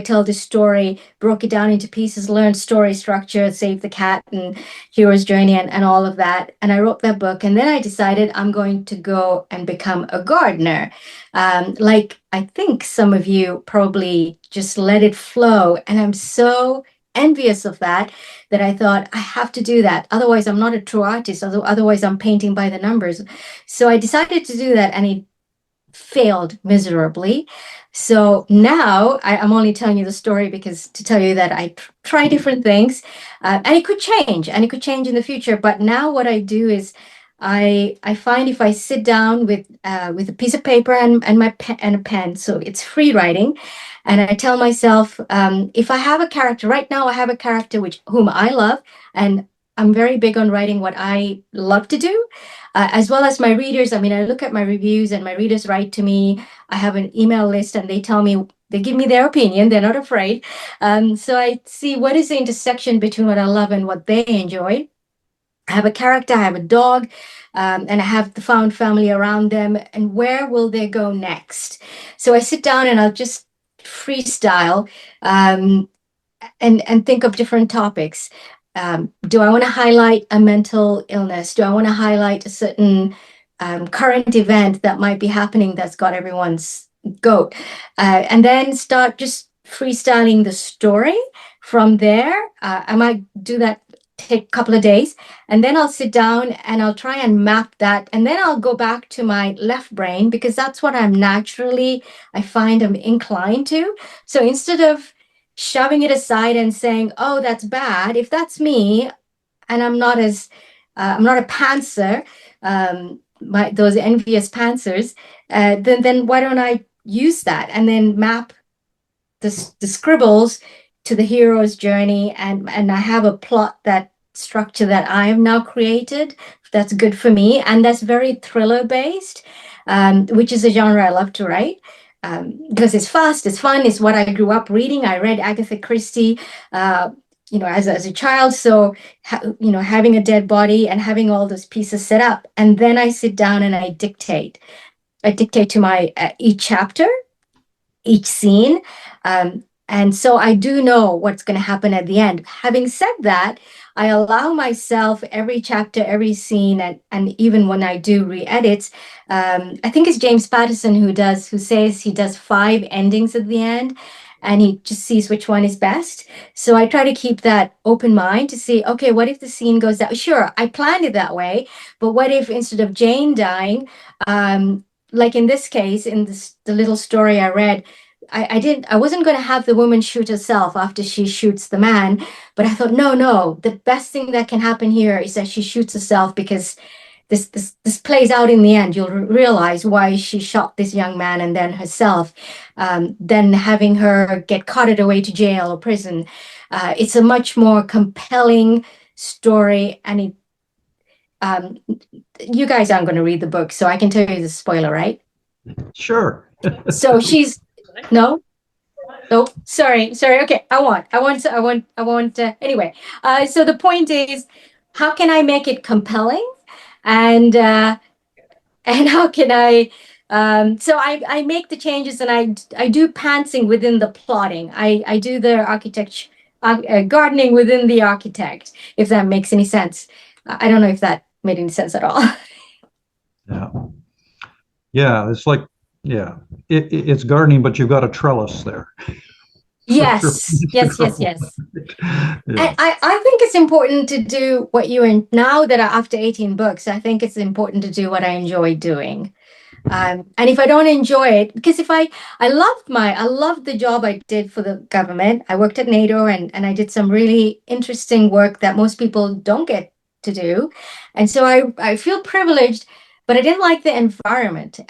tell this story? Broke it down into pieces, learned story structure, Save the Cat and Hero's Journey and all of that. And I wrote that book. And then I decided I'm going to go and become a gardener. Like I think some of you probably just let it flow. And I'm so envious of that I thought I have to do that. Otherwise, I'm not a true artist. Otherwise, I'm painting by the numbers. So I decided to do that, and it failed miserably. So now I'm only telling you the story because to tell you that I try different things, and it could change, in the future. But now what I do is I find if I sit down with a piece of paper and my pen and a pen, so it's free writing, and I tell myself, if I have a character right now, I have a character whom I love, and I'm very big on writing what I love to do, as well as my readers. I mean, I look at my reviews, and my readers write to me. I have an email list, and they give me their opinion. They're not afraid. So I see what is the intersection between what I love and what they enjoy. I have a character, I have a dog, and I have the found family around them, and where will they go next? So I sit down and I'll just freestyle, and think of different topics. Do I want to highlight a mental illness? Do I want to highlight a certain current event that might be happening that's got everyone's goat? And then start just freestyling the story from there. I might do that, take a couple of days, and then I'll sit down and I'll try and map that, and then I'll go back to my left brain because that's what I find I'm inclined to. So instead of shoving it aside and saying, oh, that's bad, if that's me and I'm not a pantser, those envious pantsers, then why don't I use that and then map the scribbles to the hero's journey, and I have a plot, that structure that I have now created that's good for me, and that's very thriller based, which is a genre I love to write, because it's fast, it's fun, it's what I grew up reading. I read Agatha Christie as a child, so having a dead body and having all those pieces set up, and then I sit down and I dictate to my each chapter, each scene. And so I do know what's going to happen at the end. Having said that, I allow myself every chapter, every scene, and even when I do re-edits, I think it's James Patterson who says he does 5 endings at the end, and he just sees which one is best. So I try to keep that open mind to see, okay, what if the scene goes that? Sure, I planned it that way, but what if instead of Jane dying, like in this case, the little story I read, I wasn't going to have the woman shoot herself after she shoots the man, but I thought, no, the best thing that can happen here is that she shoots herself, because this plays out in the end. You'll realize why she shot this young man and then herself, then having her get carted away to jail or prison. It's a much more compelling story, and you guys aren't going to read the book, so I can tell you the spoiler, right? Sure. So she's no, sorry. Okay, I want. Anyway, so the point is, how can I make it compelling, and how can I? So I make the changes, and I do pantsing within the plotting. I do the architecture, gardening within the architect. If that makes any sense, I don't know if that made any sense at all. Yeah, it's like, it's gardening, but you've got a trellis there. Yes. Yeah. I think it's important to do what now that after 18 books, I think it's important to do what I enjoy doing. And if I don't enjoy it, because I loved the job I did for the government. I worked at NATO, and I did some really interesting work that most people don't get to do. And so I feel privileged, but I didn't like the environment.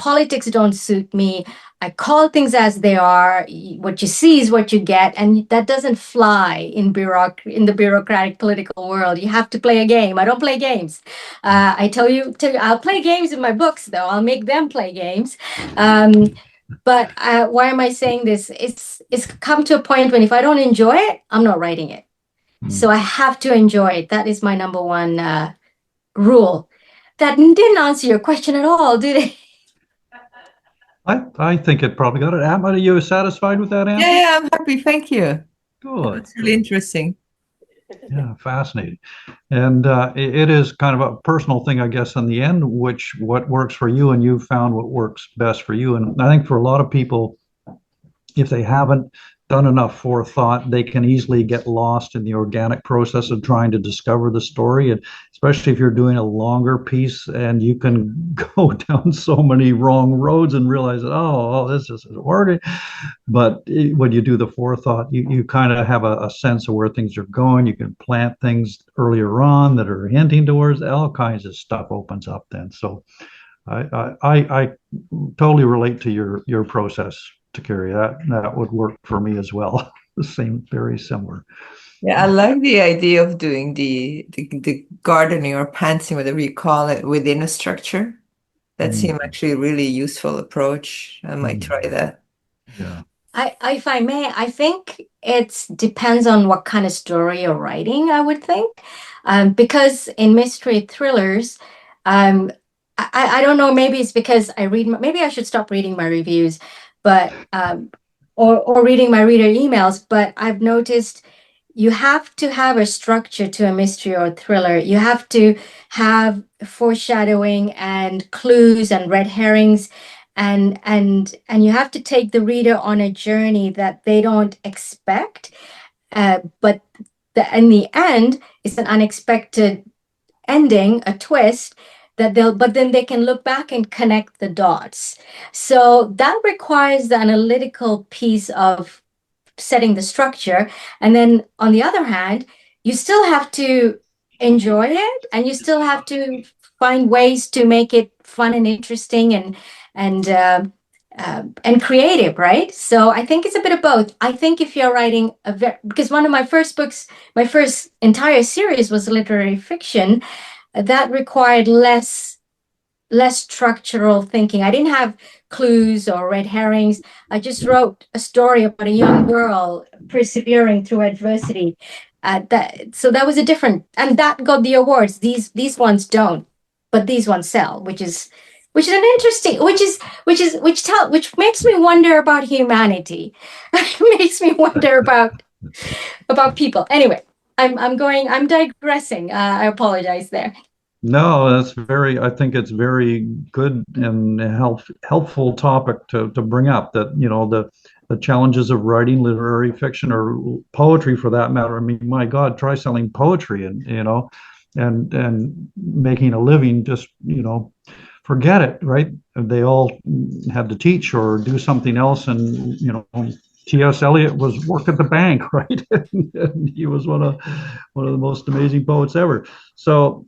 Politics don't suit me. I call things as they are. What you see is what you get, and that doesn't fly in the bureaucratic political world. You have to play a game. I don't play games. I tell you, I'll play games in my books, though. I'll make them play games. But why am I saying this? It's come to a point when if I don't enjoy it, I'm not writing it. So I have to enjoy it. That is my number one rule. That didn't answer your question at all, did it? I think it probably got it. Am, are you satisfied with that answer? Yeah, I'm happy. Thank you. Good. That's really interesting. Yeah, fascinating. And it is kind of a personal thing, I guess, in the end, what works for you, and you've found what works best for you. And I think for a lot of people, if they haven't done enough forethought, they can easily get lost in the organic process of trying to discover the story. And especially if you're doing a longer piece, and you can go down so many wrong roads and realize, oh, this isn't working. But when you do the forethought, you kind of have a sense of where things are going. You can plant things earlier on that are hinting towards all kinds of stuff opens up then. So I totally relate to your process, Tikiri. That would work for me as well. The same, very similar. Yeah, I like the idea of doing the gardening or pantsing, whatever you call it, within a structure. That seemed actually a really useful approach. I might try that. Yeah. If I may, I think it depends on what kind of story you're writing, I would think. Because in mystery thrillers, I don't know, maybe it's because maybe I should stop reading my reviews, but or reading my reader emails, but I've noticed you have to have a structure to a mystery or thriller. You have to have foreshadowing and clues and red herrings, and you have to take the reader on a journey that they don't expect, but in the end, it's an unexpected ending, a twist but then they can look back and connect the dots. So that requires the analytical piece of setting the structure. And then on the other hand, you still have to enjoy it, and you still have to find ways to make it fun and interesting and creative, right? So I think it's a bit of both. I think if you're writing because one of my first books, my first entire series was literary fiction, that required less structural thinking. I didn't have clues or red herrings. I just wrote a story about a young girl persevering through adversity. So that was a different, and that got the awards. These ones don't, but these ones sell, which is an interesting, which makes me wonder about humanity. Makes me wonder about people. Anyway, I'm digressing. I apologize there. No, I think it's very good and helpful topic to bring up, that, the challenges of writing literary fiction or poetry for that matter. I mean, my God, try selling poetry and making a living, just, forget it, right? They all had to teach or do something else. And, T.S. Eliot was work at the bank, right? And he was one of the most amazing poets ever. So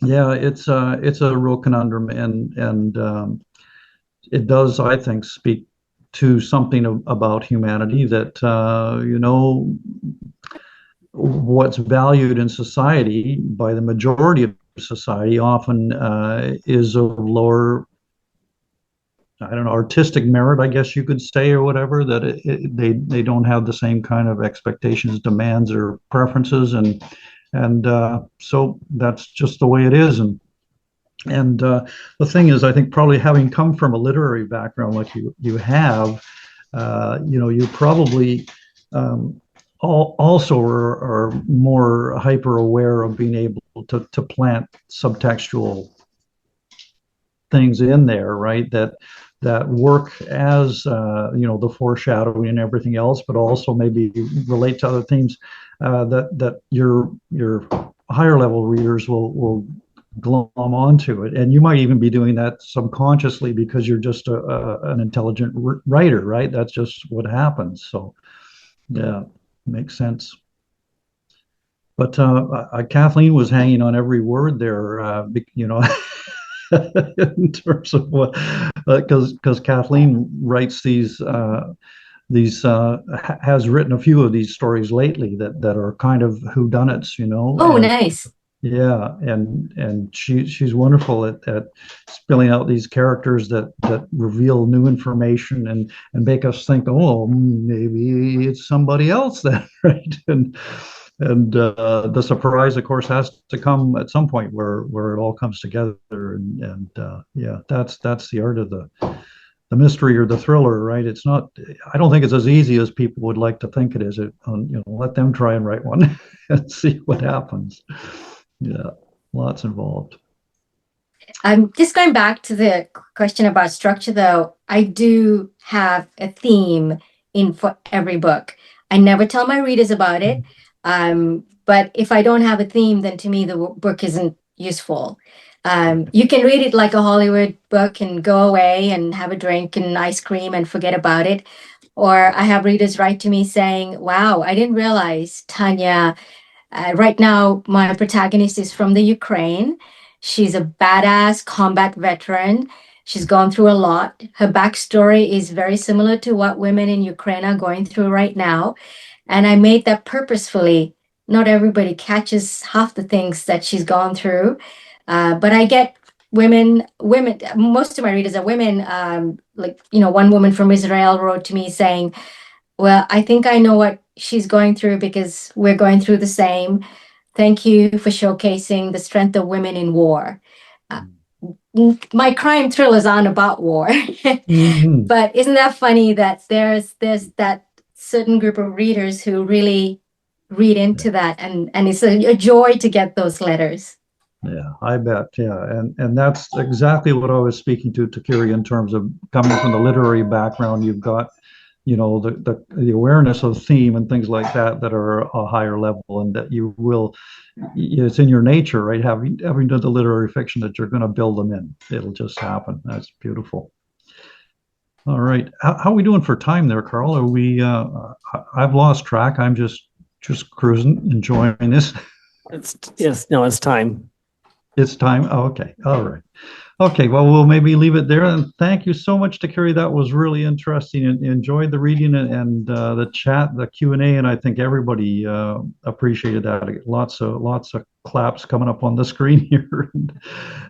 yeah, it's a real conundrum, and it does, I think, speak to something about humanity, that what's valued in society by the majority of society often is of lower, I don't know, artistic merit, I guess you could say, or whatever, that they don't have the same kind of expectations, demands, or preferences, and so that's just the way it is. And the thing is, I think probably having come from a literary background like you have, you probably also are more hyper aware of being able to plant subtextual things in there, right? That work as the foreshadowing and everything else, but also maybe relate to other themes that your higher level readers will glom onto it. And you might even be doing that subconsciously because you're just an intelligent writer, right? That's just what happens. So yeah, makes sense. But Kathleen was hanging on every word there, in terms of because Kathleen writes has written a few of these stories lately that are kind of whodunits, Oh, and nice. yeah, and she's wonderful at spilling out these characters that reveal new information and make us think, oh, maybe it's somebody else then, right? And the surprise, of course, has to come at some point where it all comes together. And yeah, that's the art of the mystery or the thriller, right? It's not. I don't think it's as easy as people would like to think it is. Let them try and write one and see what happens. Yeah, lots involved. I'm just going back to the question about structure, though. I do have a theme for every book. I never tell my readers about it. But if I don't have a theme, then to me, the book isn't useful. You can read it like a Hollywood book and go away and have a drink and ice cream and forget about it. Or I have readers write to me saying, wow, I didn't realize, Tanya, right now, my protagonist is from the Ukraine. She's a badass combat veteran. She's gone through a lot. Her backstory is very similar to what women in Ukraine are going through right now. And I made that purposefully. Not everybody catches half the things that she's gone through. But I get women, most of my readers are women. One woman from Israel wrote to me saying, well, I think I know what she's going through because we're going through the same. Thank you for showcasing the strength of women in war. My crime thrillers aren't about war. Mm-hmm. But isn't that funny that there's that certain group of readers who really read into that, and it's a joy to get those letters. Yeah, I bet. Yeah, and that's exactly what I was speaking to Tikiri in terms of coming from the literary background. You've got, the awareness of theme and things like that are a higher level, and that you will. It's in your nature, right? Having done the literary fiction, that you're going to build them in. It'll just happen. That's beautiful. All right, how are we doing for time there, Karl? Are we? I've lost track. I'm just cruising, enjoying this. It's time. It's time. Oh, okay. All right. Okay. Well, we'll maybe leave it there. And thank you so much, Tikiri. That was really interesting. And enjoyed the reading and the chat, the Q&A, and I think everybody appreciated that. Lots of claps coming up on the screen here.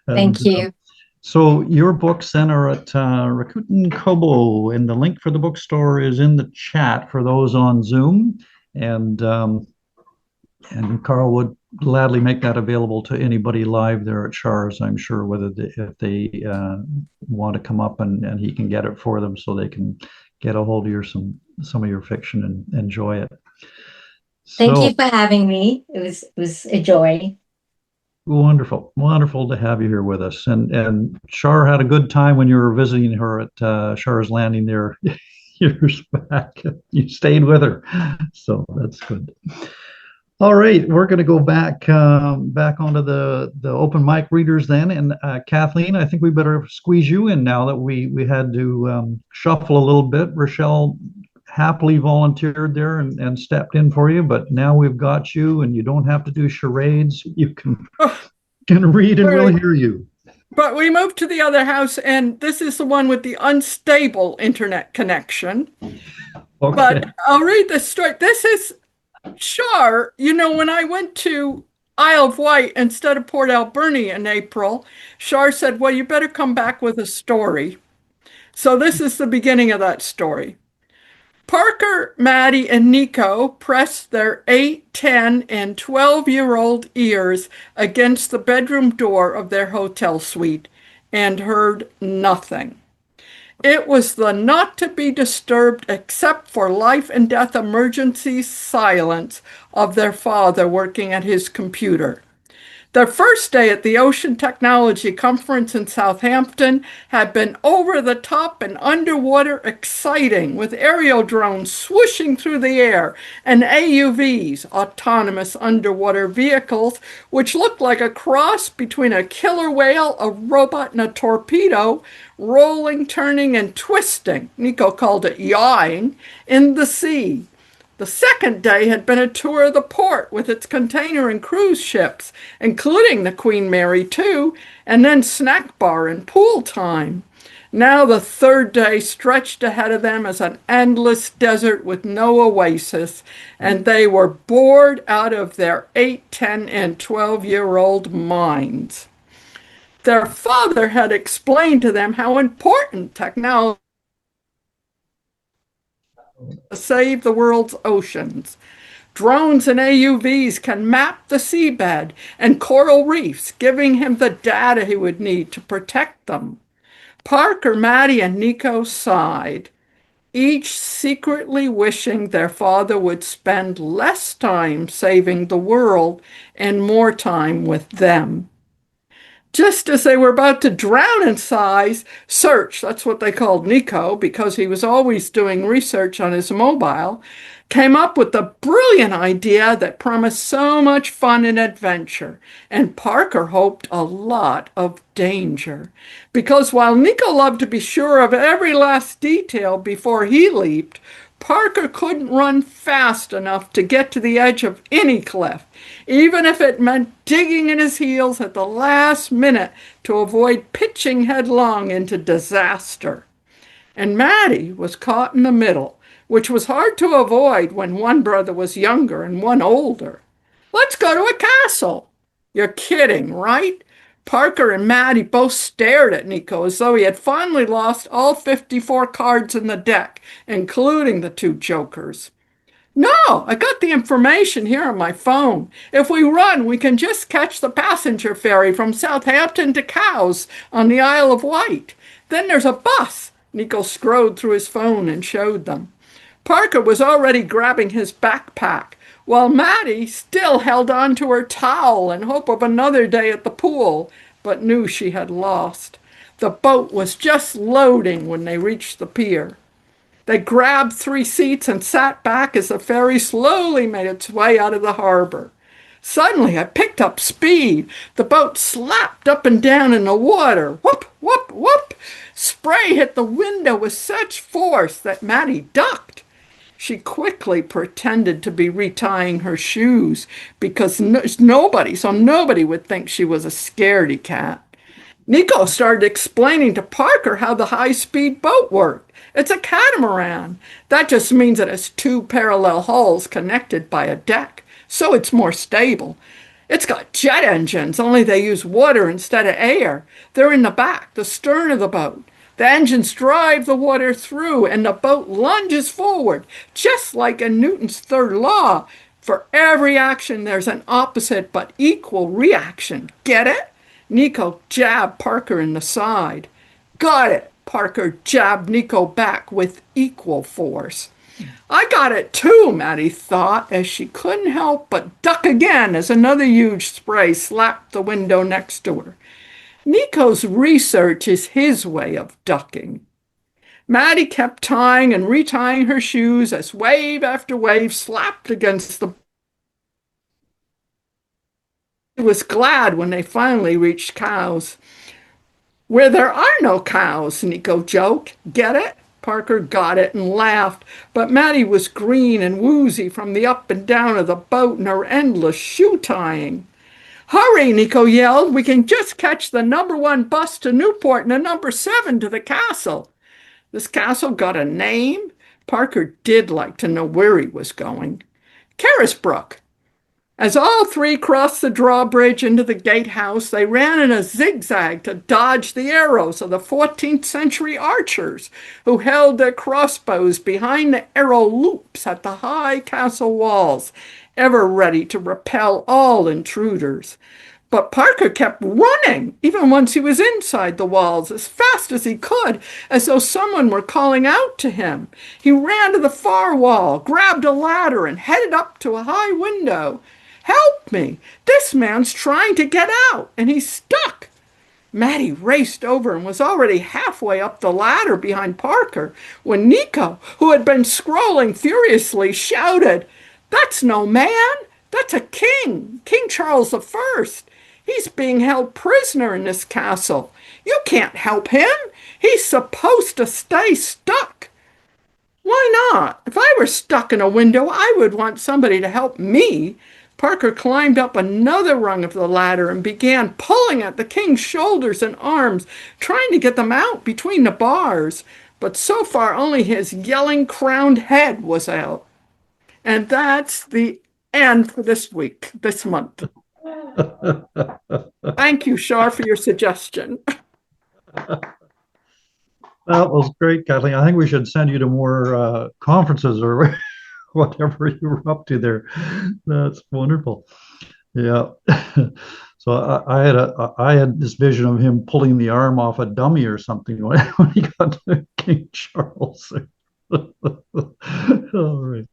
Thank you. So your books then are at Rakuten Kobo, and the link for the bookstore is in the chat for those on Zoom. And Karl would gladly make that available to anybody live there at Char's, I'm sure, if they want to come up and he can get it for them so they can get a hold of some of your fiction and enjoy it. Thank you for having me. It was a joy. Wonderful to have you here with us. And Char had a good time when you were visiting her at Char's Landing there years back. You stayed with her, so that's good. All right, we're going to go back onto the open mic readers then. And Kathleen, I think we better squeeze you in now that we had to shuffle a little bit. Rachelle happily volunteered there and stepped in for you, but now we've got you, and you don't have to do charades. You can read, and we'll hear you. But we moved to the other house, and this is the one with the unstable internet connection. Okay. But I'll read the story. This is Char. When I went to Isle of Wight instead of Port Alberni in April, Char said, well, you better come back with a story. So this is the beginning of that story. Parker, Maddie, and Nico pressed their 8, 10, and 12-year-old ears against the bedroom door of their hotel suite and heard nothing. It was the not to be disturbed except for life and death emergency silence of their father working at his computer. Their first day at the Ocean Technology Conference in Southampton had been over the top and underwater exciting, with aerial drones swooshing through the air and AUVs, autonomous underwater vehicles, which looked like a cross between a killer whale, a robot, and a torpedo, rolling, turning, and twisting, Nico called it yawing, in the sea. The second day had been a tour of the port with its container and cruise ships, including the Queen Mary too, and then snack bar and pool time. Now the third day stretched ahead of them as an endless desert with no oasis, and they were bored out of their 8, 10, and 12-year-old minds. Their father had explained to them how important technology to save the world's oceans. Drones and AUVs can map the seabed and coral reefs, giving him the data he would need to protect them. Parker, Maddie, and Nico sighed, each secretly wishing their father would spend less time saving the world and more time with them. Just as they were about to drown in sighs, Search, that's what they called Nico because he was always doing research on his mobile, came up with the brilliant idea that promised so much fun and adventure, and Parker hoped a lot of danger. Because while Nico loved to be sure of every last detail before he leaped, Parker couldn't run fast enough to get to the edge of any cliff, even if it meant digging in his heels at the last minute to avoid pitching headlong into disaster. And Maddie was caught in the middle, which was hard to avoid when one brother was younger and one older. Let's go to a castle. You're kidding, right? Parker and Maddie both stared at Nico as though he had finally lost all 54 cards in the deck, including the 2 jokers. No, I got the information here on my phone. If we run, we can just catch the passenger ferry from Southampton to Cowes on the Isle of Wight. Then there's a bus. Nico scrolled through his phone and showed them. Parker was already grabbing his backpack, while Maddie still held on to her towel in hope of another day at the pool, but knew she had lost. The boat was just loading when they reached the pier. They grabbed 3 seats and sat back as the ferry slowly made its way out of the harbor. Suddenly, it picked up speed. The boat slapped up and down in the water. Whoop, whoop, whoop. Spray hit the window with such force that Maddie ducked. She quickly pretended to be retying her shoes because nobody would think she was a scaredy cat. Nico started explaining to Parker how the high-speed boat worked. It's a catamaran. That just means it has 2 parallel hulls connected by a deck, so it's more stable. It's got jet engines, only they use water instead of air. They're in the back, the stern of the boat. The engines drive the water through, and the boat lunges forward, just like in Newton's third law. For every action, there's an opposite but equal reaction. Get it? Nico jabbed Parker in the side. Got it. Parker jabbed Nico back with equal force. I got it too, Maddie thought, as she couldn't help but duck again as another huge spray slapped the window next to her. Nico's research is his way of ducking. Maddie kept tying and retying her shoes as wave after wave slapped against the. He was glad when they finally reached Cowes. Where there are no cows, Nico joked. Get it? Parker got it and laughed, but Maddie was green and woozy from the up and down of the boat and her endless shoe tying. Hurry, Nico yelled. We can just catch the #1 bus to Newport and the #7 to the castle. This castle got a name? Parker did like to know where he was going. Carisbrooke. As all 3 crossed the drawbridge into the gatehouse, they ran in a zigzag to dodge the arrows of the 14th century archers who held their crossbows behind the arrow loops at the high castle walls, ever ready to repel all intruders. But Parker kept running, even once he was inside the walls, as fast as he could, as though someone were calling out to him. He ran to the far wall, grabbed a ladder, and headed up to a high window. Help me! This man's trying to get out, and he's stuck. Maddie raced over and was already halfway up the ladder behind Parker when Nico, who had been scrolling furiously, shouted, "That's no man! That's a king! King Charles I! He's being held prisoner in this castle. You can't help him! He's supposed to stay stuck!" Why not? If I were stuck in a window, I would want somebody to help me. Parker climbed up another rung of the ladder and began pulling at the king's shoulders and arms, trying to get them out between the bars. But so far, only his yelling crowned head was out. And that's the end for this week, this month. Thank you, Char, for your suggestion. That was great, Kathleen. I think we should send you to more conferences or whatever you were up to there. That's wonderful. Yeah. So I had this vision of him pulling the arm off a dummy or something when he got to King Charles. All right.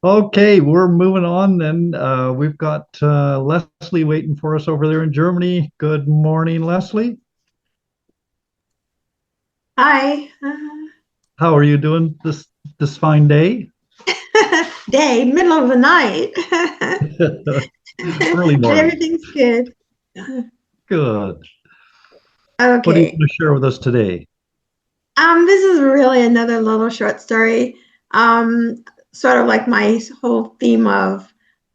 Okay, we're moving on then. We've got Lesli waiting for us over there in Germany. Good morning, Lesli. Hi. How are you doing this fine day? Day, middle of the night. Early morning. Everything's good. Good. Okay. What are you going to share with us today? This is really another little short story. Sort of like my whole theme of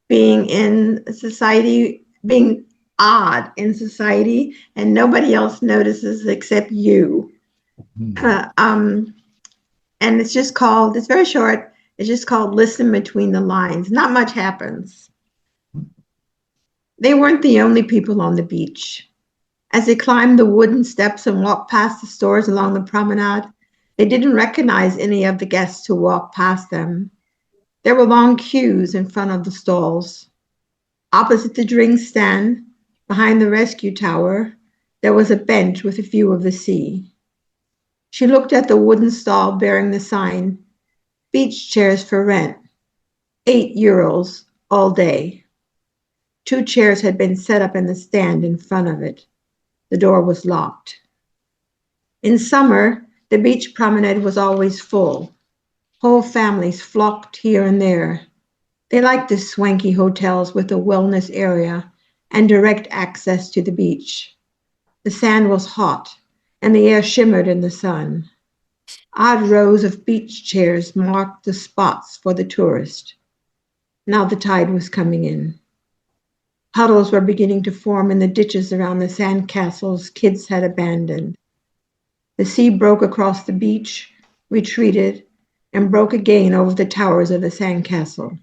being in society, being odd in society, and nobody else notices except you. And it's just called, it's very short. It's just called Listen Between the Lines. Not much happens. They weren't the only people on the beach. As they climbed the wooden steps and walked past the stores along the promenade, they didn't recognize any of the guests who walked past them. There were long queues in front of the stalls. Opposite the drink stand, behind the rescue tower, there was a bench with a view of the sea. She looked at the wooden stall bearing the sign, "Beach chairs for rent, €8 all day." 2 chairs had been set up in the stand in front of it. The door was locked. In summer, the beach promenade was always full. Whole families flocked here and there. They liked the swanky hotels with a wellness area and direct access to the beach. The sand was hot, and the air shimmered in the sun. Odd rows of beach chairs marked the spots for the tourist. Now the tide was coming in. Puddles were beginning to form in the ditches around the sand castles kids had abandoned. The sea broke across the beach, retreated, and broke again over the towers of the sandcastle.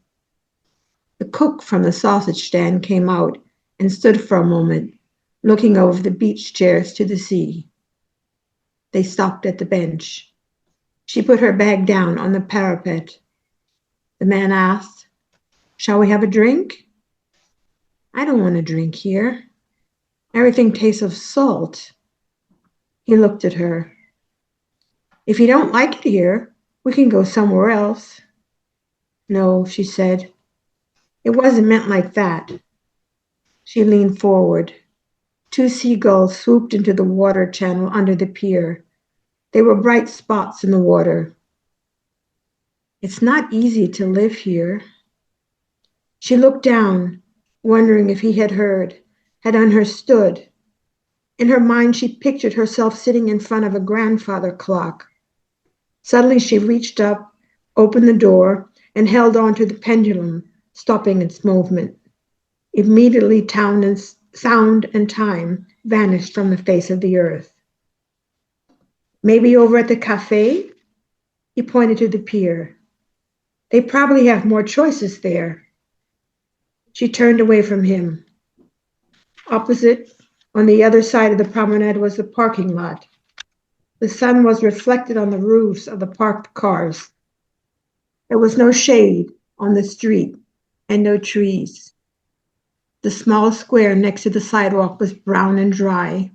The cook from the sausage stand came out and stood for a moment, looking over the beach chairs to the sea. They stopped at the bench. She put her bag down on the parapet. The man asked, "Shall we have a drink?" "I don't want to drink here. Everything tastes of salt." He looked at her. "If you don't like it here, we can go somewhere else." "No," she said. "It wasn't meant like that." She leaned forward. 2 seagulls swooped into the water channel under the pier. They were bright spots in the water. "It's not easy to live here." She looked down, wondering if he had heard, had understood. In her mind, she pictured herself sitting in front of a grandfather clock. Suddenly, she reached up, opened the door, and held on to the pendulum, stopping its movement. Immediately, sound and time vanished from the face of the earth. "Maybe over at the cafe?" He pointed to the pier. "They probably have more choices there." She turned away from him. Opposite, on the other side of the promenade, was the parking lot. The sun was reflected on the roofs of the parked cars. There was no shade on the street and no trees. The small square next to the sidewalk was brown and dry.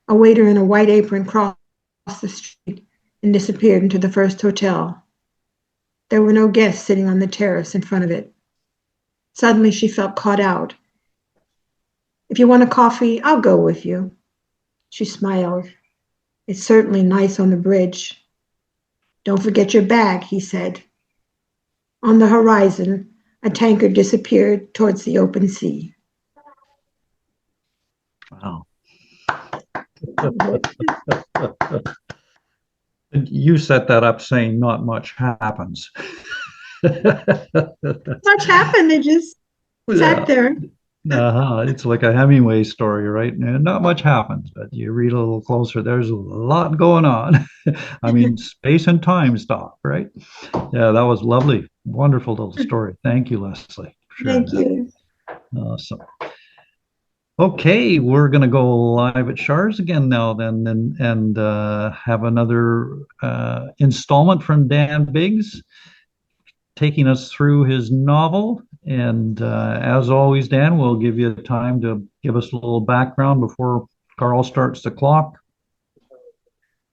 A waiter in a white apron crossed the street and disappeared into the first hotel. There were no guests sitting on the terrace in front of it. Suddenly, she felt caught out. "If you want a coffee, I'll go with you." She smiled. "It's certainly nice on the bridge." "Don't forget your bag," he said. On the horizon, a tanker disappeared towards the open sea. Wow. you set that up saying not much happens. Much happened. They just sat there. It's like a Hemingway story, right? And not much happens, but you read a little closer, there's a lot going on. I mean, space and time stop, right? Yeah, that was lovely. Wonderful little story. Thank you, Leslie. Thank you. Awesome. Okay, we're going to go live at Char's again now then and have another installment from Dan Biggs taking us through his novel. And as always, Dan, we'll give you time to give us a little background before Karl starts the clock.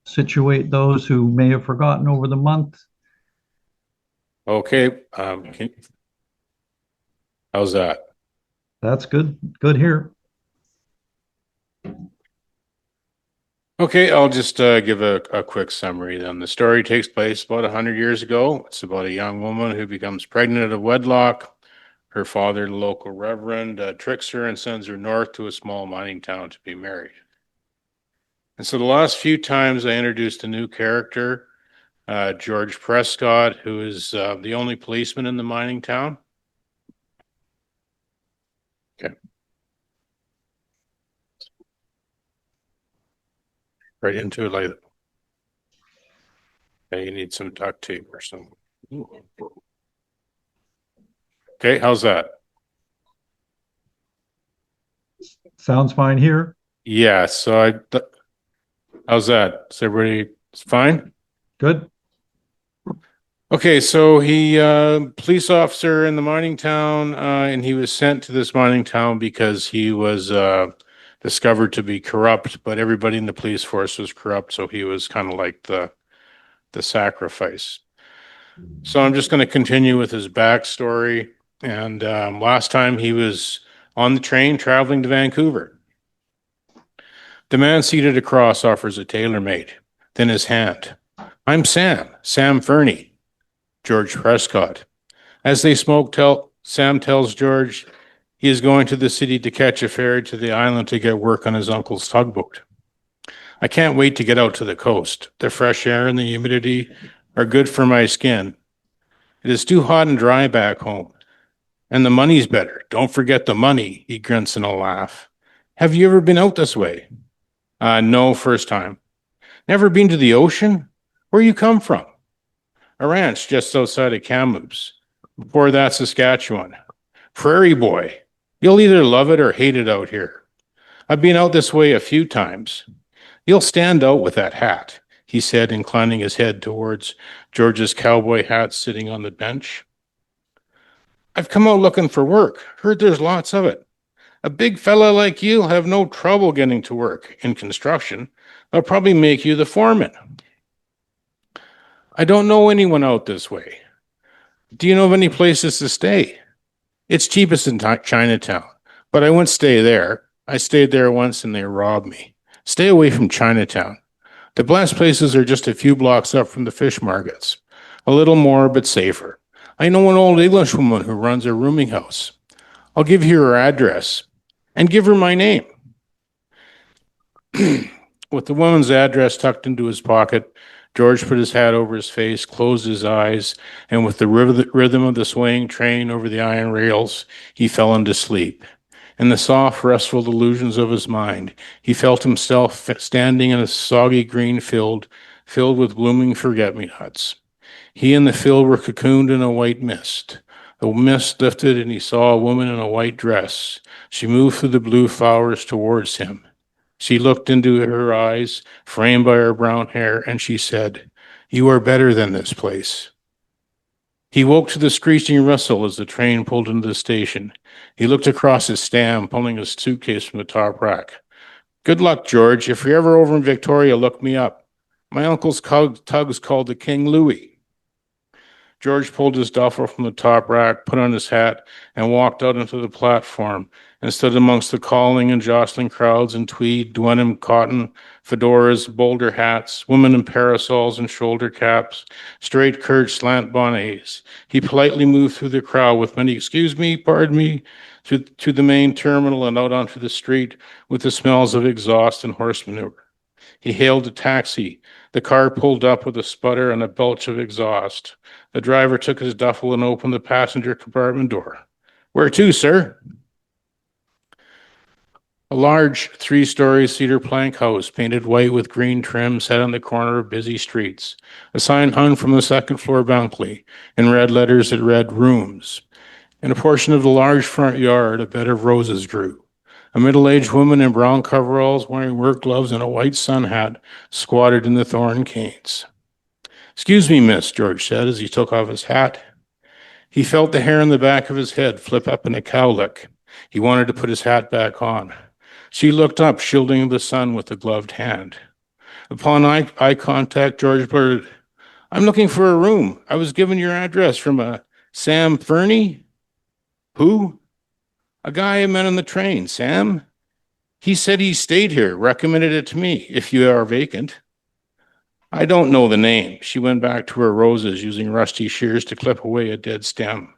Situate those who may have forgotten over the month. Okay. How's that? That's good. Good here. Okay, I'll just give a quick summary then. The story takes place about 100 years ago. It's about a young woman who becomes pregnant out of wedlock. Her father, the local reverend, tricks her and sends her north to a small mining town to be married. And so the last few times I introduced a new character, George Prescott, who is the only policeman in the mining town. Okay. Right into it like that. Okay, you need some duct tape or something. Okay, how's that? Sounds fine here. Yeah, so how's that? Is everybody fine? Good. Okay, so he police officer in the mining town, and he was sent to this mining town because he was discovered to be corrupt, but everybody in the police force was corrupt, so he was kind of like the sacrifice. So I'm just going to continue with his backstory. And last time he was on the train traveling to Vancouver. The man seated across offers a tailor-made, then his hand. I'm Sam Fernie, George Prescott. As they smoke, Sam tells George he is going to the city to catch a ferry to the island to get work on his uncle's tugboat. I can't wait to get out to the coast. The fresh air and the humidity are good for my skin. It is too hot and dry back home. And the money's better. Don't forget the money, he grunts in a laugh. Have you ever been out this way? No, first time. Never been to the ocean? Where you come from? A ranch just outside of Kamloops. Before that, Saskatchewan. Prairie boy. You'll either love it or hate it out here. I've been out this way a few times. You'll stand out with that hat, he said, inclining his head towards George's cowboy hat sitting on the bench. I've come out looking for work. Heard there's lots of it. A big fella like you'll have no trouble getting to work in construction. They'll probably make you the foreman. I don't know anyone out this way. Do you know of any places to stay? It's cheapest in Chinatown, but I wouldn't stay there. I stayed there once and they robbed me. Stay away from Chinatown. The best places are just a few blocks up from the fish markets. A little more, but safer. I know an old Englishwoman who runs a rooming house. I'll give you her address and give her my name. With the woman's address tucked into his pocket, George put his hat over his face, closed his eyes, and with the rhythm of the swaying train over the iron rails, he fell into sleep. In the soft, restful illusions of his mind, he felt himself standing in a soggy green field filled with blooming forget-me-nots. He and the field were cocooned in a white mist. The mist lifted and he saw a woman in a white dress. She moved through the blue flowers towards him. She looked into her eyes, framed by her brown hair, and she said, "You are better than this place." He woke to the screeching rustle as the train pulled into the station. He looked across his stand, pulling his suitcase from the top rack. "Good luck, George. If you're ever over in Victoria, look me up. My uncle's tug's called the King Louis." George pulled his duffel from the top rack, put on his hat, and walked out onto the platform and stood amongst the calling and jostling crowds in tweed, denim, cotton, fedoras, bowler hats, women in parasols and shoulder caps, straight curved slant bonnets. He politely moved through the crowd with many "excuse me, pardon me," to the main terminal and out onto the street with the smells of exhaust and horse manure. He hailed a taxi. The car pulled up with a sputter and a belch of exhaust. The driver took his duffel and opened the passenger compartment door. "Where to, sir?" A large 3-story cedar plank house painted white with green trim sat on the corner of busy streets. A sign hung from the second-floor balcony. In red letters it read, "Rooms." In a portion of the large front yard, a bed of roses grew. A middle-aged woman in brown coveralls, wearing work gloves and a white sun hat, squatted in the thorn canes. "Excuse me, miss," George said as he took off his hat. He felt the hair on the back of his head flip up in a cowlick. He wanted to put his hat back on. She looked up, shielding the sun with a gloved hand. Upon eye contact, George blurted, "I'm looking for a room. I was given your address from a Sam Fernie." "Who?" "A guy I met on the train, Sam. He said he stayed here, recommended it to me, if you are vacant." "I don't know the name." She went back to her roses, using rusty shears to clip away a dead stem.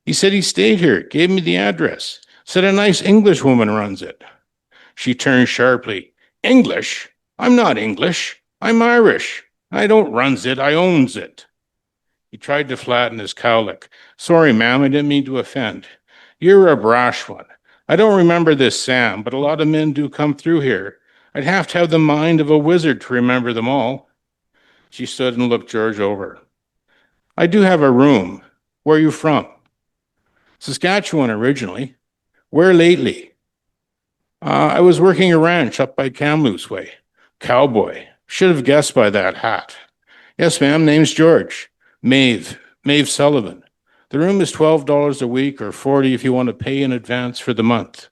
"He said he stayed here, gave me the address, said a nice English woman runs it." She turned sharply. "English? I'm not English. I'm Irish. I don't runs it, I owns it." He tried to flatten his cowlick. "Sorry, ma'am, I didn't mean to offend. You're a brash one. I don't remember this Sam, but a lot of men do come through here. I'd have to have the mind of a wizard to remember them all." She stood and looked George over. "I do have a room. Where are you from?" "Saskatchewan originally." "Where lately?" I was working a ranch up by Kamloops way." "Cowboy. Should have guessed by that hat." "Yes, ma'am. Name's George. Maeve Sullivan. The room is $12 a week or $40 if you want to pay in advance for the month."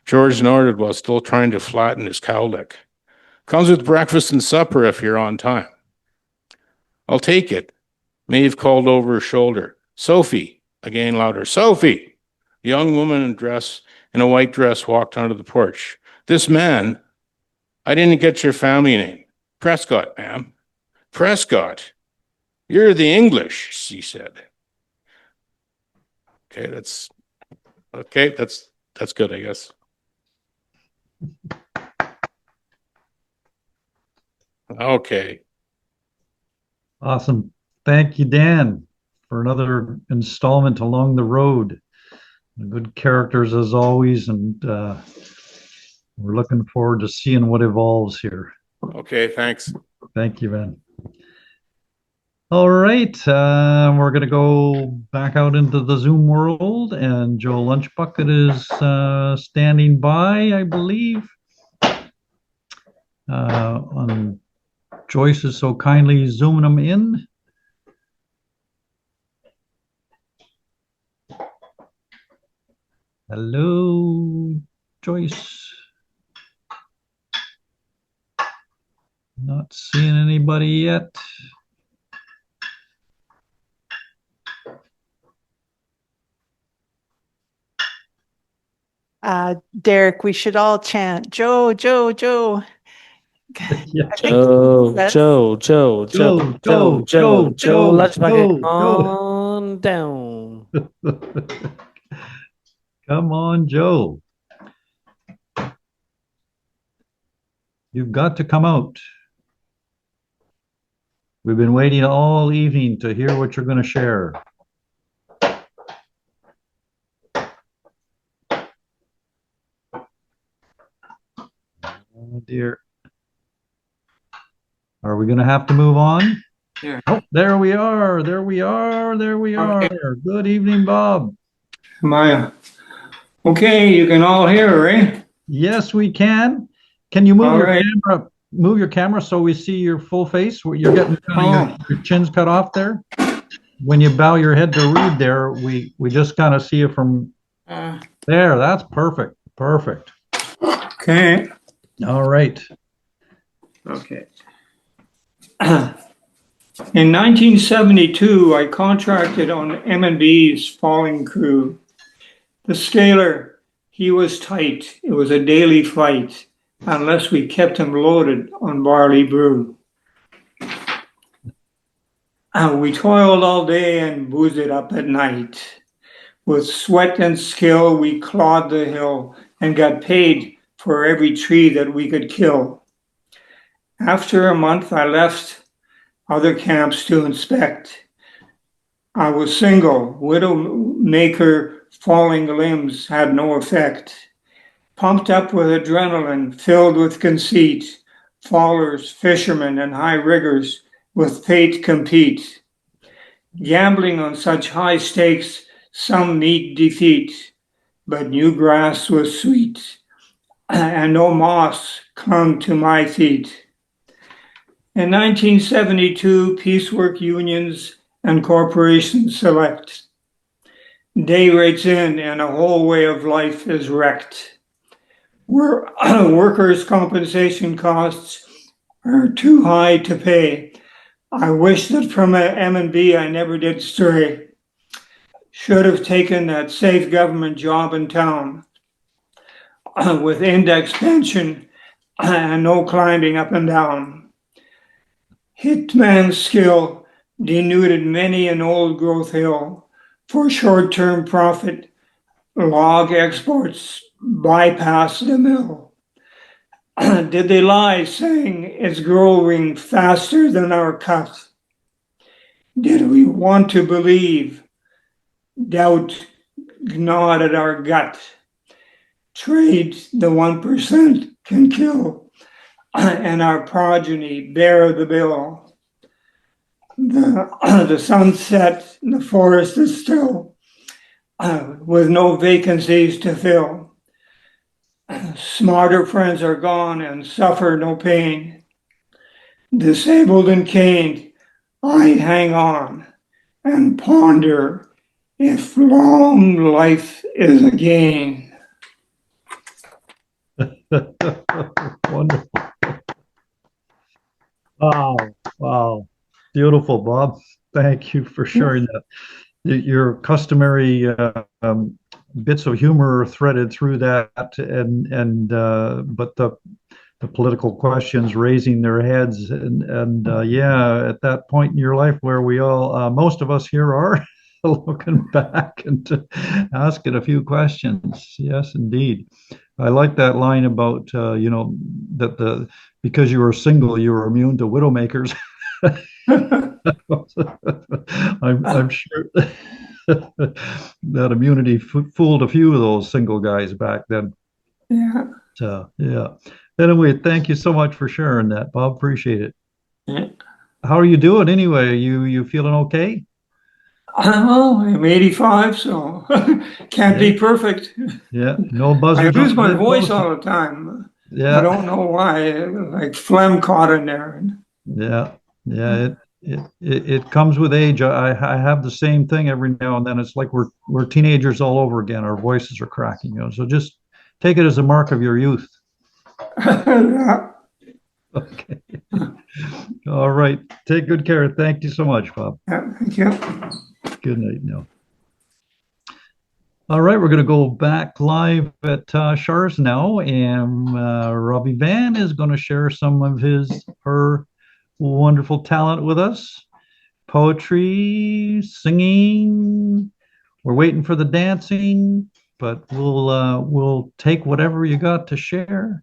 George nodded while still trying to flatten his cowlick. "Comes with breakfast and supper if you're on time." "I'll take it." Maeve called over her shoulder. "Sophie." Again louder. "Sophie." A young woman in a white dress walked onto the porch. "This man, I didn't get your family name." "Prescott, ma'am." "Prescott? You're the English," she said. That's good, I guess. Okay. Awesome. Thank you, Dan, for another installment along the road. Good characters as always, and we're looking forward to seeing what evolves here. Okay, thanks. Thank you, Ben. All right, we're going to go back out into the Zoom world, and Joe Lunchbucket is standing by, I believe. Joyce is so kindly zooming them in. Hello, Joyce. Not seeing anybody yet. Derek, we should all chant, "Joe, Joe, Joe." Yeah. Joe, let's back it Joe. on down. Come on, Joe. You've got to come out. We've been waiting all evening to hear what you're going to share. Oh dear. Are we going to have to move on? Yeah. Oh, there we are. There we are. Okay. Good evening, Bob. Maya. Okay, you can all hear, right? Yes, we can. Can you move All your right. camera? Move your camera so we see your full face. You're getting kind of your chin's cut off there. When you bow your head to read there, we just kind of see you from there. That's perfect. Perfect. Okay. All right. Okay. In 1972, I contracted on M&B's falling crew. The scaler, he was tight. It was a daily fight, unless we kept him loaded on barley brew. We toiled all day and boozed it up at night. With sweat and skill, we clawed the hill and got paid for every tree that we could kill. After a month, I left other camps to inspect. I was single, widowmaker, falling limbs had no effect. Pumped up with adrenaline, filled with conceit, fallers, fishermen, and high riggers with fate compete. Gambling on such high stakes, some meet defeat, but new grass was sweet, and no moss clung to my feet. In 1972, piecework unions and corporations select. Day rates in and a whole way of life is wrecked. Workers' compensation costs are too high to pay. I wish that from M&B I never did stray. Should have taken that safe government job in town with index pension and no climbing up and down. Hitman's skill denuded many an old growth hill for short-term profit. Log exports bypass the mill. Did they lie saying it's growing faster than our cut? Did we want to believe? Doubt gnawed at our gut. Trade the 1% can kill, and our progeny bear the bill. The sun set, the forest is still, with no vacancies to fill. Smarter friends are gone and suffer no pain. Disabled and caned, I hang on and ponder if long life is a gain. Wonderful. Wow. Beautiful, Bob. Thank you for sharing that. Your customary bits of humor are threaded through that, but the political questions raising their heads, and yeah, at that point in your life where we all, most of us here are looking back and asking a few questions. Yes, indeed. I like that line about that because you were single, you were immune to widowmakers. I'm sure that immunity fooled a few of those single guys back then. Yeah. So yeah. Anyway, thank you so much for sharing that, Bob. Appreciate it. Yeah. How are you doing anyway? You feeling okay? I'm 85, so can't be perfect. Yeah, no buzzer. I lose my voice all the time. Yeah, I don't know why. Like phlegm caught in there. Yeah. It comes with age. I have the same thing every now and then. It's like we're teenagers all over again. Our voices are cracking, So just take it as a mark of your youth. Yeah. Okay. All right. Take good care. Thank you so much, Bob. Yeah, thank you. Good night now. All right, we're going to go back live at Char's now, and Robbie Van is going to share some of her wonderful talent with us. Poetry, singing. We're waiting for the dancing, but we'll take whatever you got to share.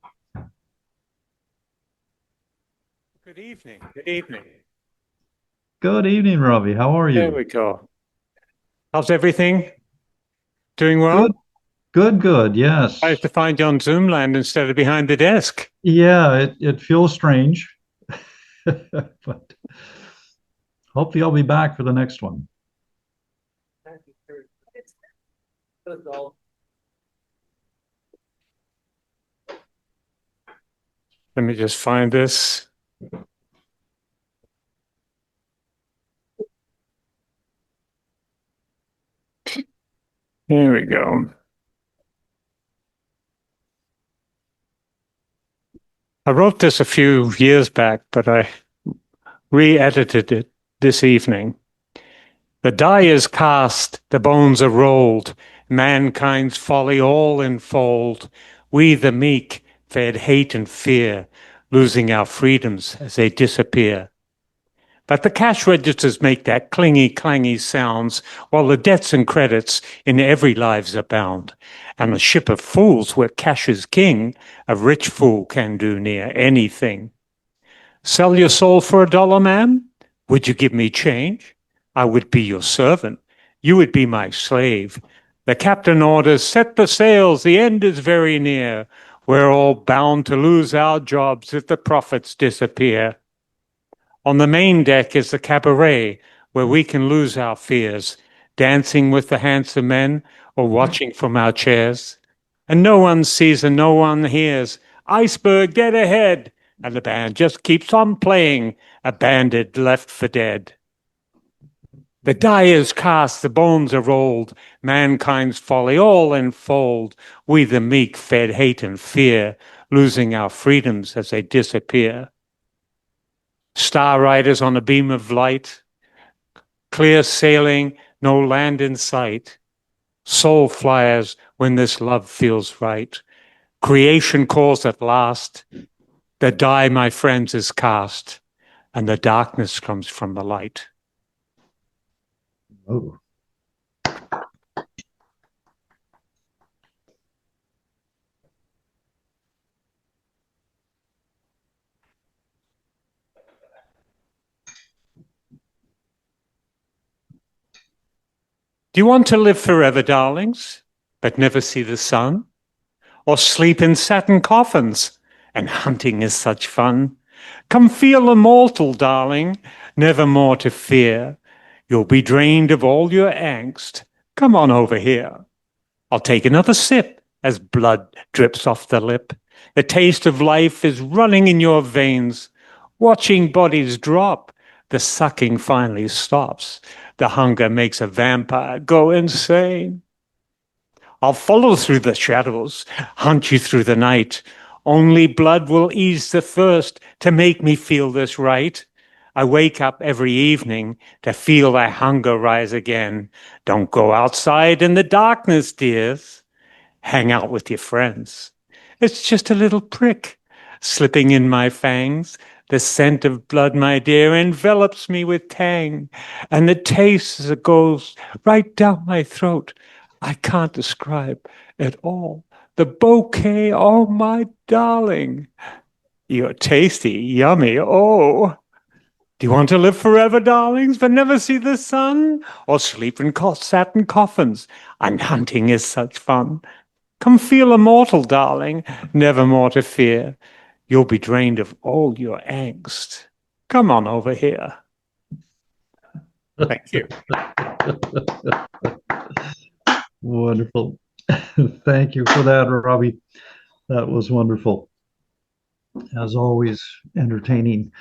Good evening. Good evening. Good evening, Robbie. How are you? There we go. How's everything? Doing well? Good. Yes. I have to find you on Zoom land instead of behind the desk. Yeah, it feels strange, but hopefully I'll be back for the next one. Let me just find this. Here we go. I wrote this a few years back, but I re-edited it this evening. The die is cast, the bones are rolled, mankind's folly all enfold. We, the meek, fed hate and fear, losing our freedoms as they disappear. But the cash registers make that clingy, clangy sounds, while the debts and credits in every lives abound. And a ship of fools where cash is king, a rich fool can do near anything. Sell your soul for $1, ma'am? Would you give me change? I would be your servant. You would be my slave. The captain orders, set the sails, the end is very near. We're all bound to lose our jobs if the profits disappear. On the main deck is the cabaret, where we can lose our fears, dancing with the handsome men or watching from our chairs. And no one sees and no one hears. Iceberg, get ahead! And the band just keeps on playing, abandoned, left for dead. The die is cast, the bones are rolled, mankind's folly all enfold. We the meek fed hate and fear, losing our freedoms as they disappear. Star riders on a beam of light, clear sailing, no land in sight. Soul flyers when this love feels right. Creation calls at last. The die, my friends, is cast, and the darkness comes from the light. Oh. Do you want to live forever, darlings, but never see the sun? Or sleep in satin coffins, and hunting is such fun? Come feel immortal, darling, never more to fear. You'll be drained of all your angst. Come on over here. I'll take another sip as blood drips off the lip. The taste of life is running in your veins. Watching bodies drop, the sucking finally stops. The hunger makes a vampire go insane. I'll follow through the shadows, hunt you through the night. Only blood will ease the thirst to make me feel this right. I wake up every evening to feel that hunger rise again. Don't go outside in the darkness, dears. Hang out with your friends. It's just a little prick slipping in my fangs. The scent of blood, my dear, envelops me with tang, and the taste as it goes right down my throat. I can't describe it all. The bouquet, oh, my darling. You're tasty, yummy, oh. Do you want to live forever, darlings, but never see the sun? Or sleep in satin coffins? And hunting is such fun. Come feel immortal, darling, never more to fear. You'll be drained of all your angst. Come on over here. Thank you. Wonderful. Thank you for that, Robbie. That was wonderful. As always, entertaining.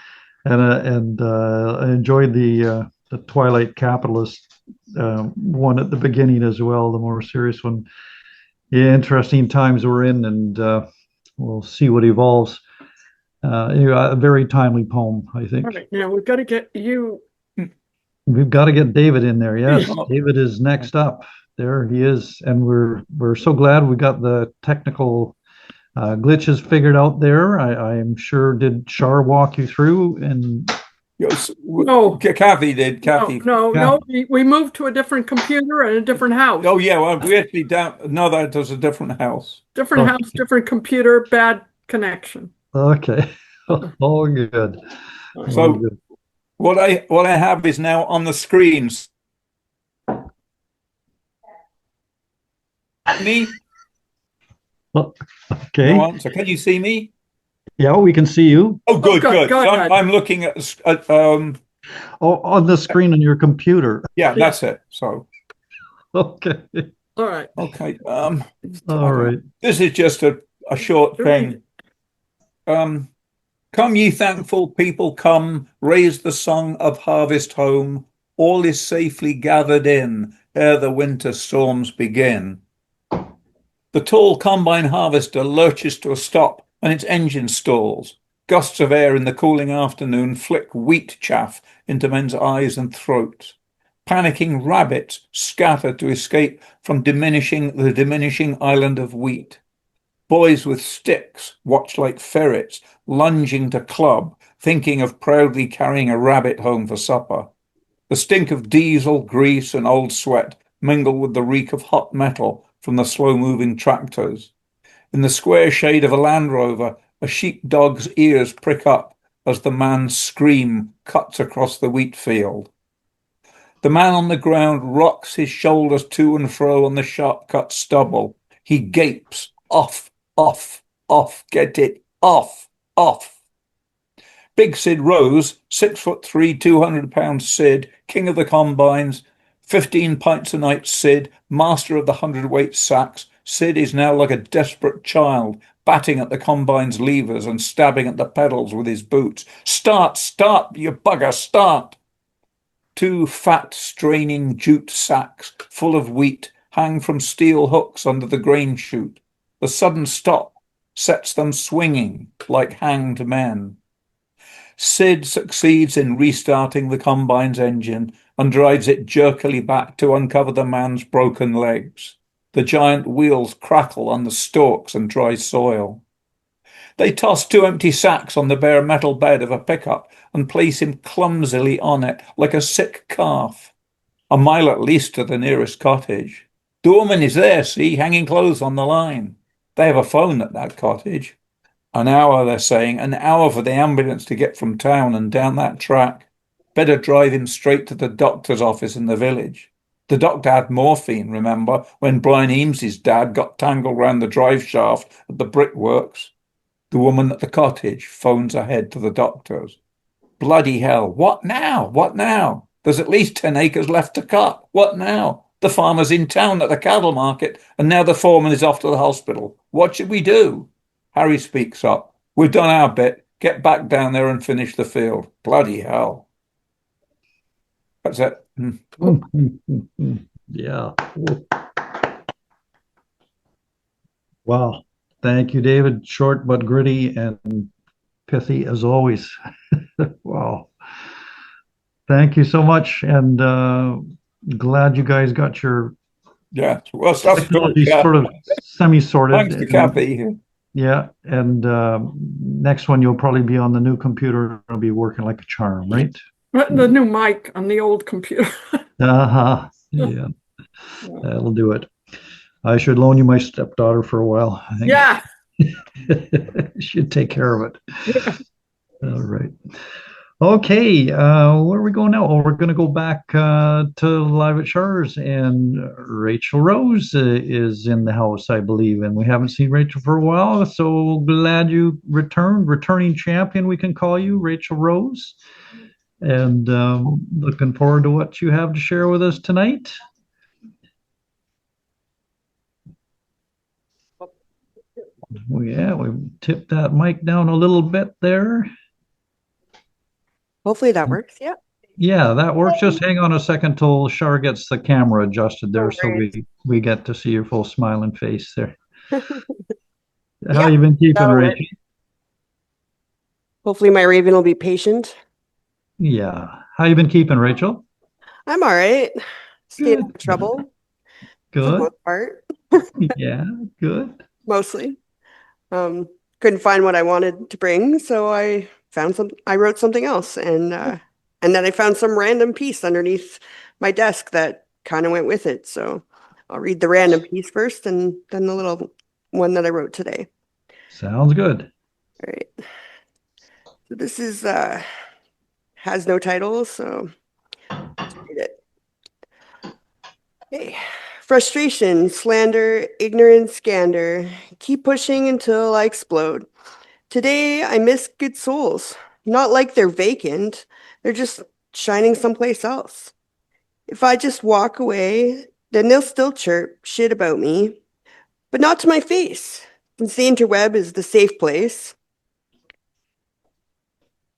And I enjoyed the Twilight Capitalist one at the beginning as well, the more serious one. Yeah, interesting times we're in, and we'll see what evolves. A very timely poem, I think. All right, now we've got to get you. We've got to get David in there. Yes, David is next up. There he is, and we're so glad we got the technical glitches figured out there. I am sure. Did Char walk you through? And yes, No. Kathy did. Kathy. No. We moved to a different computer and a different house. Oh yeah, well, we actually no, that was a different house. Different house, different computer, bad connection. Okay, all good. So All good. what I have is now on the screens. Me? Okay. Go on. So can you see me? Yeah, we can see you. Oh, good. Go So ahead. I'm looking at Oh, on the screen on your computer. yeah, that's it. So Okay. All right. okay. All right. This is just a short thing. Come ye thankful people, come, raise the song of harvest home. All is safely gathered in ere the winter storms begin. The tall combine harvester lurches to a stop and its engine stalls. Gusts of air in the cooling afternoon flick wheat chaff into men's eyes and throats. Panicking rabbits scatter to escape from the diminishing island of wheat. Boys with sticks watch like ferrets, lunging to club, thinking of proudly carrying a rabbit home for supper. The stink of diesel, grease, and old sweat mingle with the reek of hot metal from the slow-moving tractors. In the square shade of a Land Rover, a sheepdog's ears prick up as the man's scream cuts across the wheat field. The man on the ground rocks his shoulders to and fro on the sharp-cut stubble. He gapes, off, off, off, get it, off, off. Big Sid Rose, 6'3", 200-pound Sid, king of the combines, 15 pints a night Sid, master of the 100-weight sacks. Sid is now like a desperate child, batting at the combine's levers and stabbing at the pedals with his boots. Start, start, you bugger, start! 2 fat, straining jute sacks full of wheat hang from steel hooks under the grain chute. The sudden stop sets them swinging like hanged men. Sid succeeds in restarting the combine's engine and drives it jerkily back to uncover the man's broken legs. The giant wheels crackle on the stalks and dry soil. They toss 2 empty sacks on the bare metal bed of a pickup and place him clumsily on it like a sick calf. A mile at least to the nearest cottage. The woman is there, see, hanging clothes on the line. They have a phone at that cottage. An hour, they're saying, an hour for the ambulance to get from town and down that track. Better drive him straight to the doctor's office in the village. The doctor had morphine, remember, when Brian Eames's dad got tangled round the drive shaft at the brickworks. The woman at the cottage phones ahead to the doctor's. Bloody hell, what now? What now? There's at least 10 acres left to cut. What now? The farmer's in town at the cattle market, and now the foreman is off to the hospital. What should we do? Harry speaks up. We've done our bit. Get back down there and finish the field. Bloody hell. That's it. Yeah. Wow. Thank you, David. Short but gritty and pithy as always. Wow. Thank you so much. And glad you guys got your well, technology sort of semi-sorted. Thanks to Kathy. Yeah. And next one, you'll probably be on the new computer. It'll be working like a charm, right? The new mic on the old computer. Uh-huh. Yeah. That'll do it. I should loan you my stepdaughter for a while. I think. Yeah. Should take care of it. Yeah. All right. Okay. Where are we going now? Oh, we're going to go back to Live at Char's, and Rachel Rose is in the house, I believe, and we haven't seen Rachel for a while. So glad you returned. Returning champion, we can call you, Rachel Rose. And looking forward to what you have to share with us tonight. Yeah, we tipped that mic down a little bit there. Hopefully that works. Yeah. Yeah, that works. Just hang on a second till Char gets the camera adjusted there, so we get to see your full smiling face there. How you been keeping, Rachel? Hopefully my Raven will be patient. Yeah. How you been keeping, Rachel? I'm all right. Staying out of trouble. Good. For the most part. Yeah, good. Mostly. Couldn't find what I wanted to bring, so I wrote something else, and then I found some random piece underneath my desk that kind of went with it. So I'll read the random piece first, and then the little one that I wrote today. Sounds good. All right. So this is has no title, so let's read it. Okay. Frustration, slander, ignorance, gander. Keep pushing until I explode. Today, I miss good souls. Not like they're vacant. They're just shining someplace else. If I just walk away, then they'll still chirp shit about me. But not to my face, since the interweb is the safe place.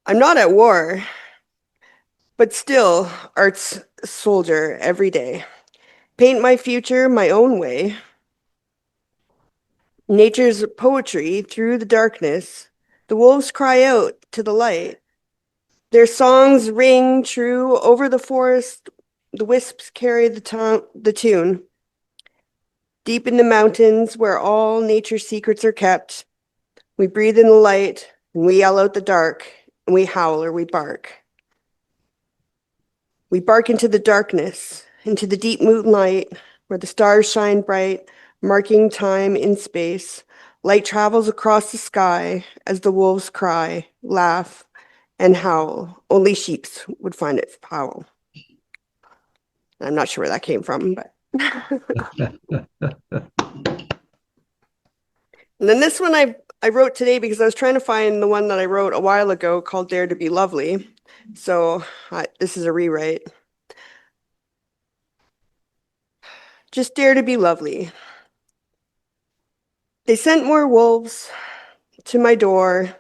I'm not at war, but still art's soldier every day. Paint my future my own way. Nature's poetry through the darkness. The wolves cry out to the light. Their songs ring true over the forest. The wisps carry the tune. Deep in the mountains where all nature's secrets are kept, we breathe in the light and we yell out the dark and we howl or we bark. We bark into the darkness, into the deep moonlight where the stars shine bright, marking time in space. Light travels across the sky as the wolves cry, laugh, and howl. Only sheeps would find it foul. I'm not sure where that came from, but. And then this one I wrote today because I was trying to find the one that I wrote a while ago called Dare to Be Lovely. So this is a rewrite. Just dare to be lovely. They sent more wolves to my door,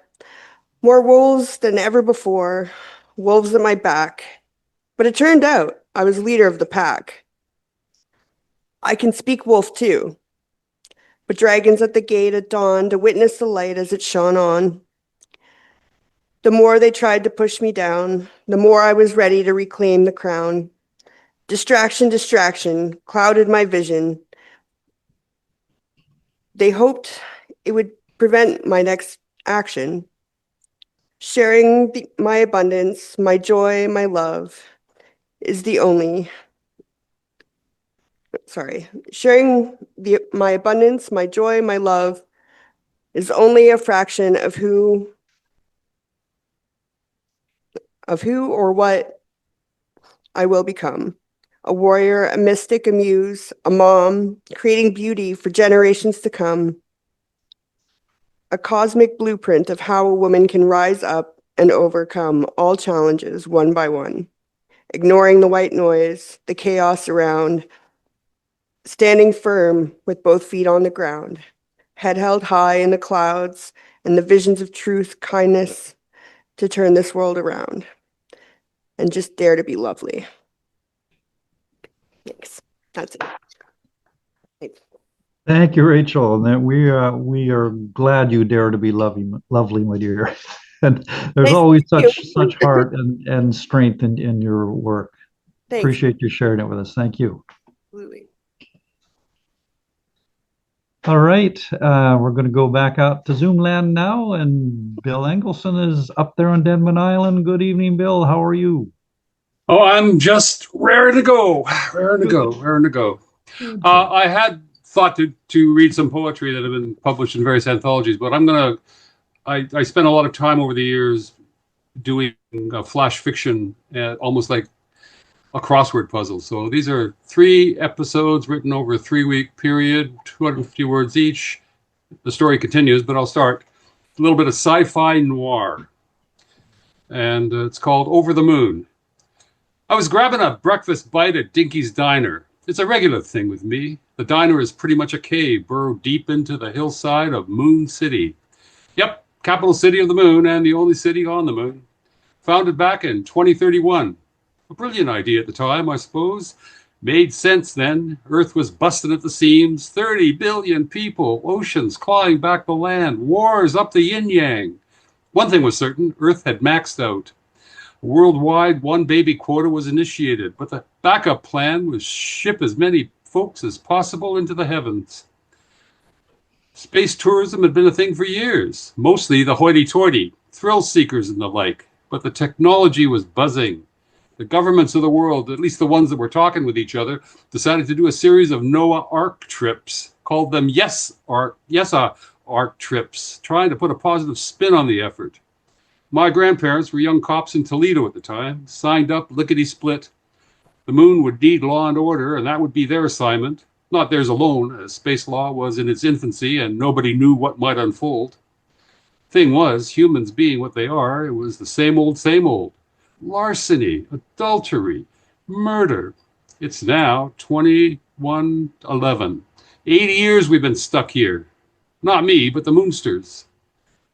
more wolves than ever before, wolves at my back. But it turned out I was leader of the pack. I can speak wolf too. But dragons at the gate at dawn to witness the light as it shone on. The more they tried to push me down, the more I was ready to reclaim the crown. Distraction, distraction, clouded my vision. They hoped it would prevent my next action. Sharing my abundance, my joy, my love is the only. Sharing my abundance, my joy, my love is only a fraction of who or what I will become. A warrior, a mystic, a muse, a mom, creating beauty for generations to come. A cosmic blueprint of how a woman can rise up and overcome all challenges one by one, ignoring the white noise, the chaos around, standing firm with both feet on the ground, head held high in the clouds, and the visions of truth, kindness to turn this world around. And just dare to be lovely. Thanks. That's it. Thanks. Thank you, Rachel. And that we are glad you dare to be lovely, my dear. And there's always such heart and strength in your work. Thanks. Appreciate you sharing it with us. Thank you. Absolutely. All right, we're going to go back out to Zoom land now, and Bill Engelson is up there on Denman Island. Good evening, Bill. How are you? Oh, I'm just raring to go. I had thought to read some poetry that have been published in various anthologies, but I spent a lot of time over the years doing flash fiction, almost like a crossword puzzle. So these are 3 episodes written over a 3-week period, 250 words each. The story continues, but I'll start a little bit of sci-fi noir. And it's called Over the Moon. I was grabbing a breakfast bite at Dinky's Diner. It's a regular thing with me. The diner is pretty much a cave burrowed deep into the hillside of Moon City. Yep, capital city of the moon and the only city on the moon. Founded back in 2031. A brilliant idea at the time, I suppose. Made sense then. Earth was busted at the seams. 30 billion people. Oceans clawing back the land. Wars up the yin-yang. One thing was certain. Earth had maxed out. A worldwide one-baby quota was initiated, but the backup plan was ship as many folks as possible into the heavens. Space tourism had been a thing for years. Mostly the hoity-toity, thrill seekers and the like. But the technology was buzzing. The governments of the world, at least the ones that were talking with each other, decided to do a series of Noah Ark trips, called them Ark trips, trying to put a positive spin on the effort. My grandparents were young cops in Toledo at the time, signed up lickety-split. The moon would need law and order, and that would be their assignment. Not theirs alone, as space law was in its infancy and nobody knew what might unfold. Thing was, humans being what they are, it was the same old, same old. Larceny, adultery, murder. It's now 2111. 80 years we've been stuck here. Not me, but the Moonsters.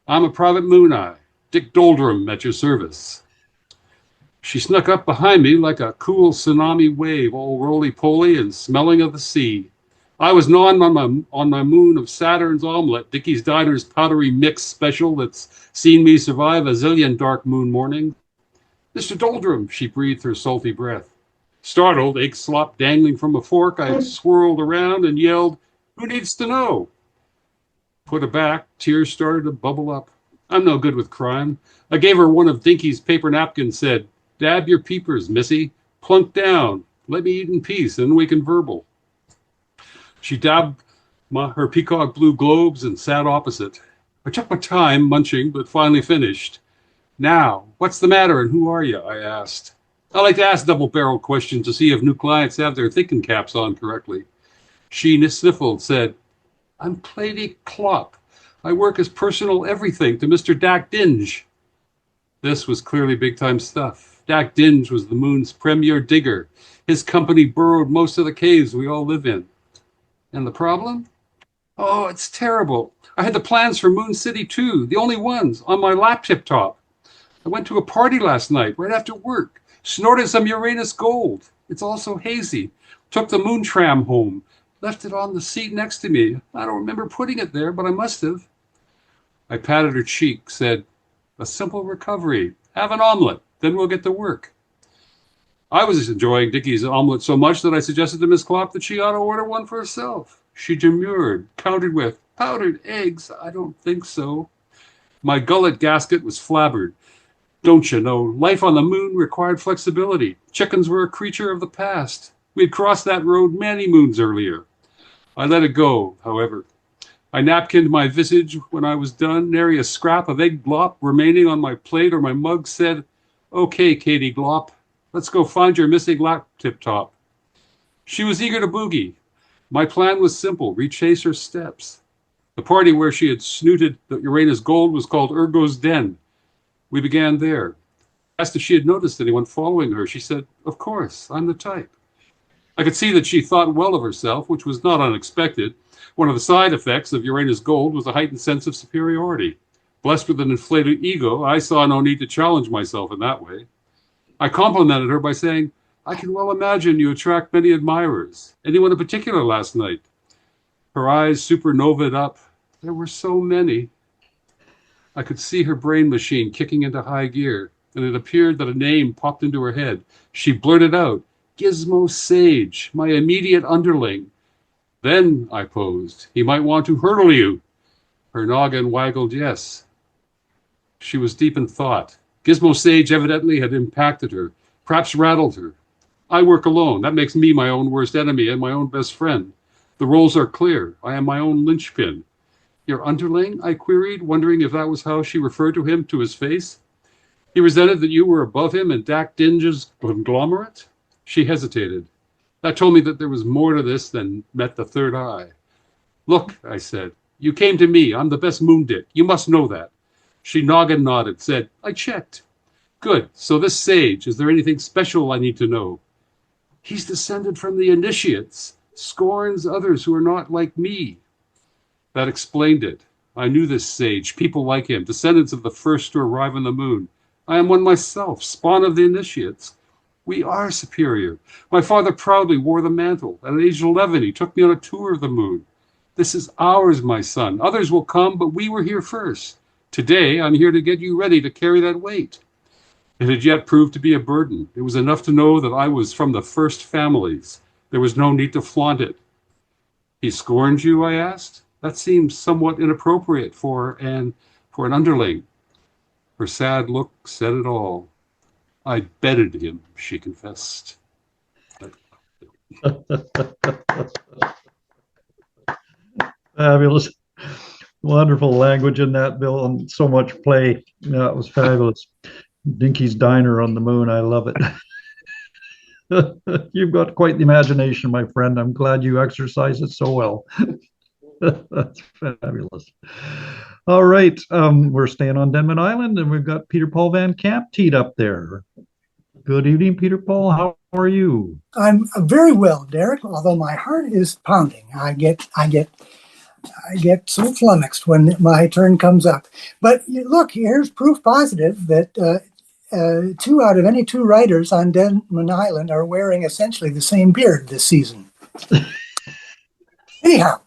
I'm a private moon eye, Dick Doldrum at your service. She snuck up behind me like a cool tsunami wave, all roly-poly and smelling of the sea. I was gnawing on my moon of Saturn's omelet, Dickie's Diner's powdery mix special that's seen me survive a zillion dark moon mornings. Mr. Doldrum, she breathed her salty breath. Startled, egg slop dangling from a fork, I swirled around and yelled, "Who needs to know?" Put her back, tears started to bubble up. I'm no good with crime. I gave her one of Dinky's paper napkins, said, "Dab your peepers, missy. Plunk down. Let me eat in peace, and we can verbal." She dabbed her peacock blue globes and sat opposite. I took my time munching, but finally finished. Now, what's the matter and who are you? I asked. I like to ask double-barreled questions to see if new clients have their thinking caps on correctly. She sniffled, said, I'm Clady Klopp. I work as personal everything to Mr. Dak Dinge. This was clearly big-time stuff. Dak Dinge was the moon's premier digger. His company burrowed most of the caves we all live in. And the problem? Oh, it's terrible. I had the plans for Moon City 2, the only ones, on my laptop. I went to a party last night, right after work, snorted some Uranus gold. It's all so hazy. Took the moon tram home, left it on the seat next to me. I don't remember putting it there, but I must have. I patted her cheek, said, a simple recovery. Have an omelet, then we'll get to work. I was enjoying Dickie's omelet so much that I suggested to Miss Klopp that she ought to order one for herself. She demurred, countered with, powdered eggs? I don't think so. My gullet gasket was flabbered. Don't you know, life on the moon required flexibility. Chickens were a creature of the past. We had crossed that road many moons earlier. I let it go, however. I napkined my visage when I was done, nary a scrap of egg glop remaining on my plate or my mug said, okay, Katie Glop, let's go find your missing lap tip-top. She was eager to boogie. My plan was simple, retrace her steps. The party where she had snooted the Uranus gold was called Ergo's Den. We began there. Asked if she had noticed anyone following her. She said, of course, I'm the type. I could see that she thought well of herself, which was not unexpected. One of the side effects of Uranus gold was a heightened sense of superiority. Blessed with an inflated ego, I saw no need to challenge myself in that way. I complimented her by saying, I can well imagine you attract many admirers. Anyone in particular last night? Her eyes supernovaed up. There were so many. I could see her brain machine kicking into high gear, and it appeared that a name popped into her head. She blurted out, Gizmo Sage, my immediate underling. Then, I posed, he might want to hurdle you. Her noggin waggled yes. She was deep in thought. Gizmo Sage evidently had impacted her, perhaps rattled her. I work alone. That makes me my own worst enemy and my own best friend. The roles are clear. I am my own linchpin. Your underling? I queried, wondering if that was how she referred to him to his face. He resented that you were above him and Dak Dinge's conglomerate? She hesitated. That told me that there was more to this than met the third eye. Look, I said, you came to me. I'm the best moon dick. You must know that. She nodded, said, I checked. Good. So this sage, is there anything special I need to know? He's descended from the initiates, scorns others who are not like me. That explained it. I knew this sage, people like him, descendants of the first to arrive on the moon. I am one myself, spawn of the initiates. We are superior. My father proudly wore the mantle. At age 11, he took me on a tour of the moon. This is ours, my son. Others will come, but we were here first. Today, I'm here to get you ready to carry that weight. It had yet proved to be a burden. It was enough to know that I was from the first families. There was no need to flaunt it. He scorned you, I asked? That seems somewhat inappropriate for an underling. Her sad look said it all. I bedded him, she confessed. Fabulous. Wonderful language in that, Bill, and so much play. Yeah, it was fabulous. Dinky's Diner on the Moon. I love it. You've got quite the imagination, my friend. I'm glad you exercise it so well. That's fabulous. All right. We're staying on Denman Island, and we've got Peter Paul Van Camp teed up there. Good evening, Peter Paul. How are you? I'm very well, Derek, although my heart is pounding. I get so flummoxed when my turn comes up. But look, here's proof positive that 2 out of any 2 writers on Denman Island are wearing essentially the same beard this season. Anyhow,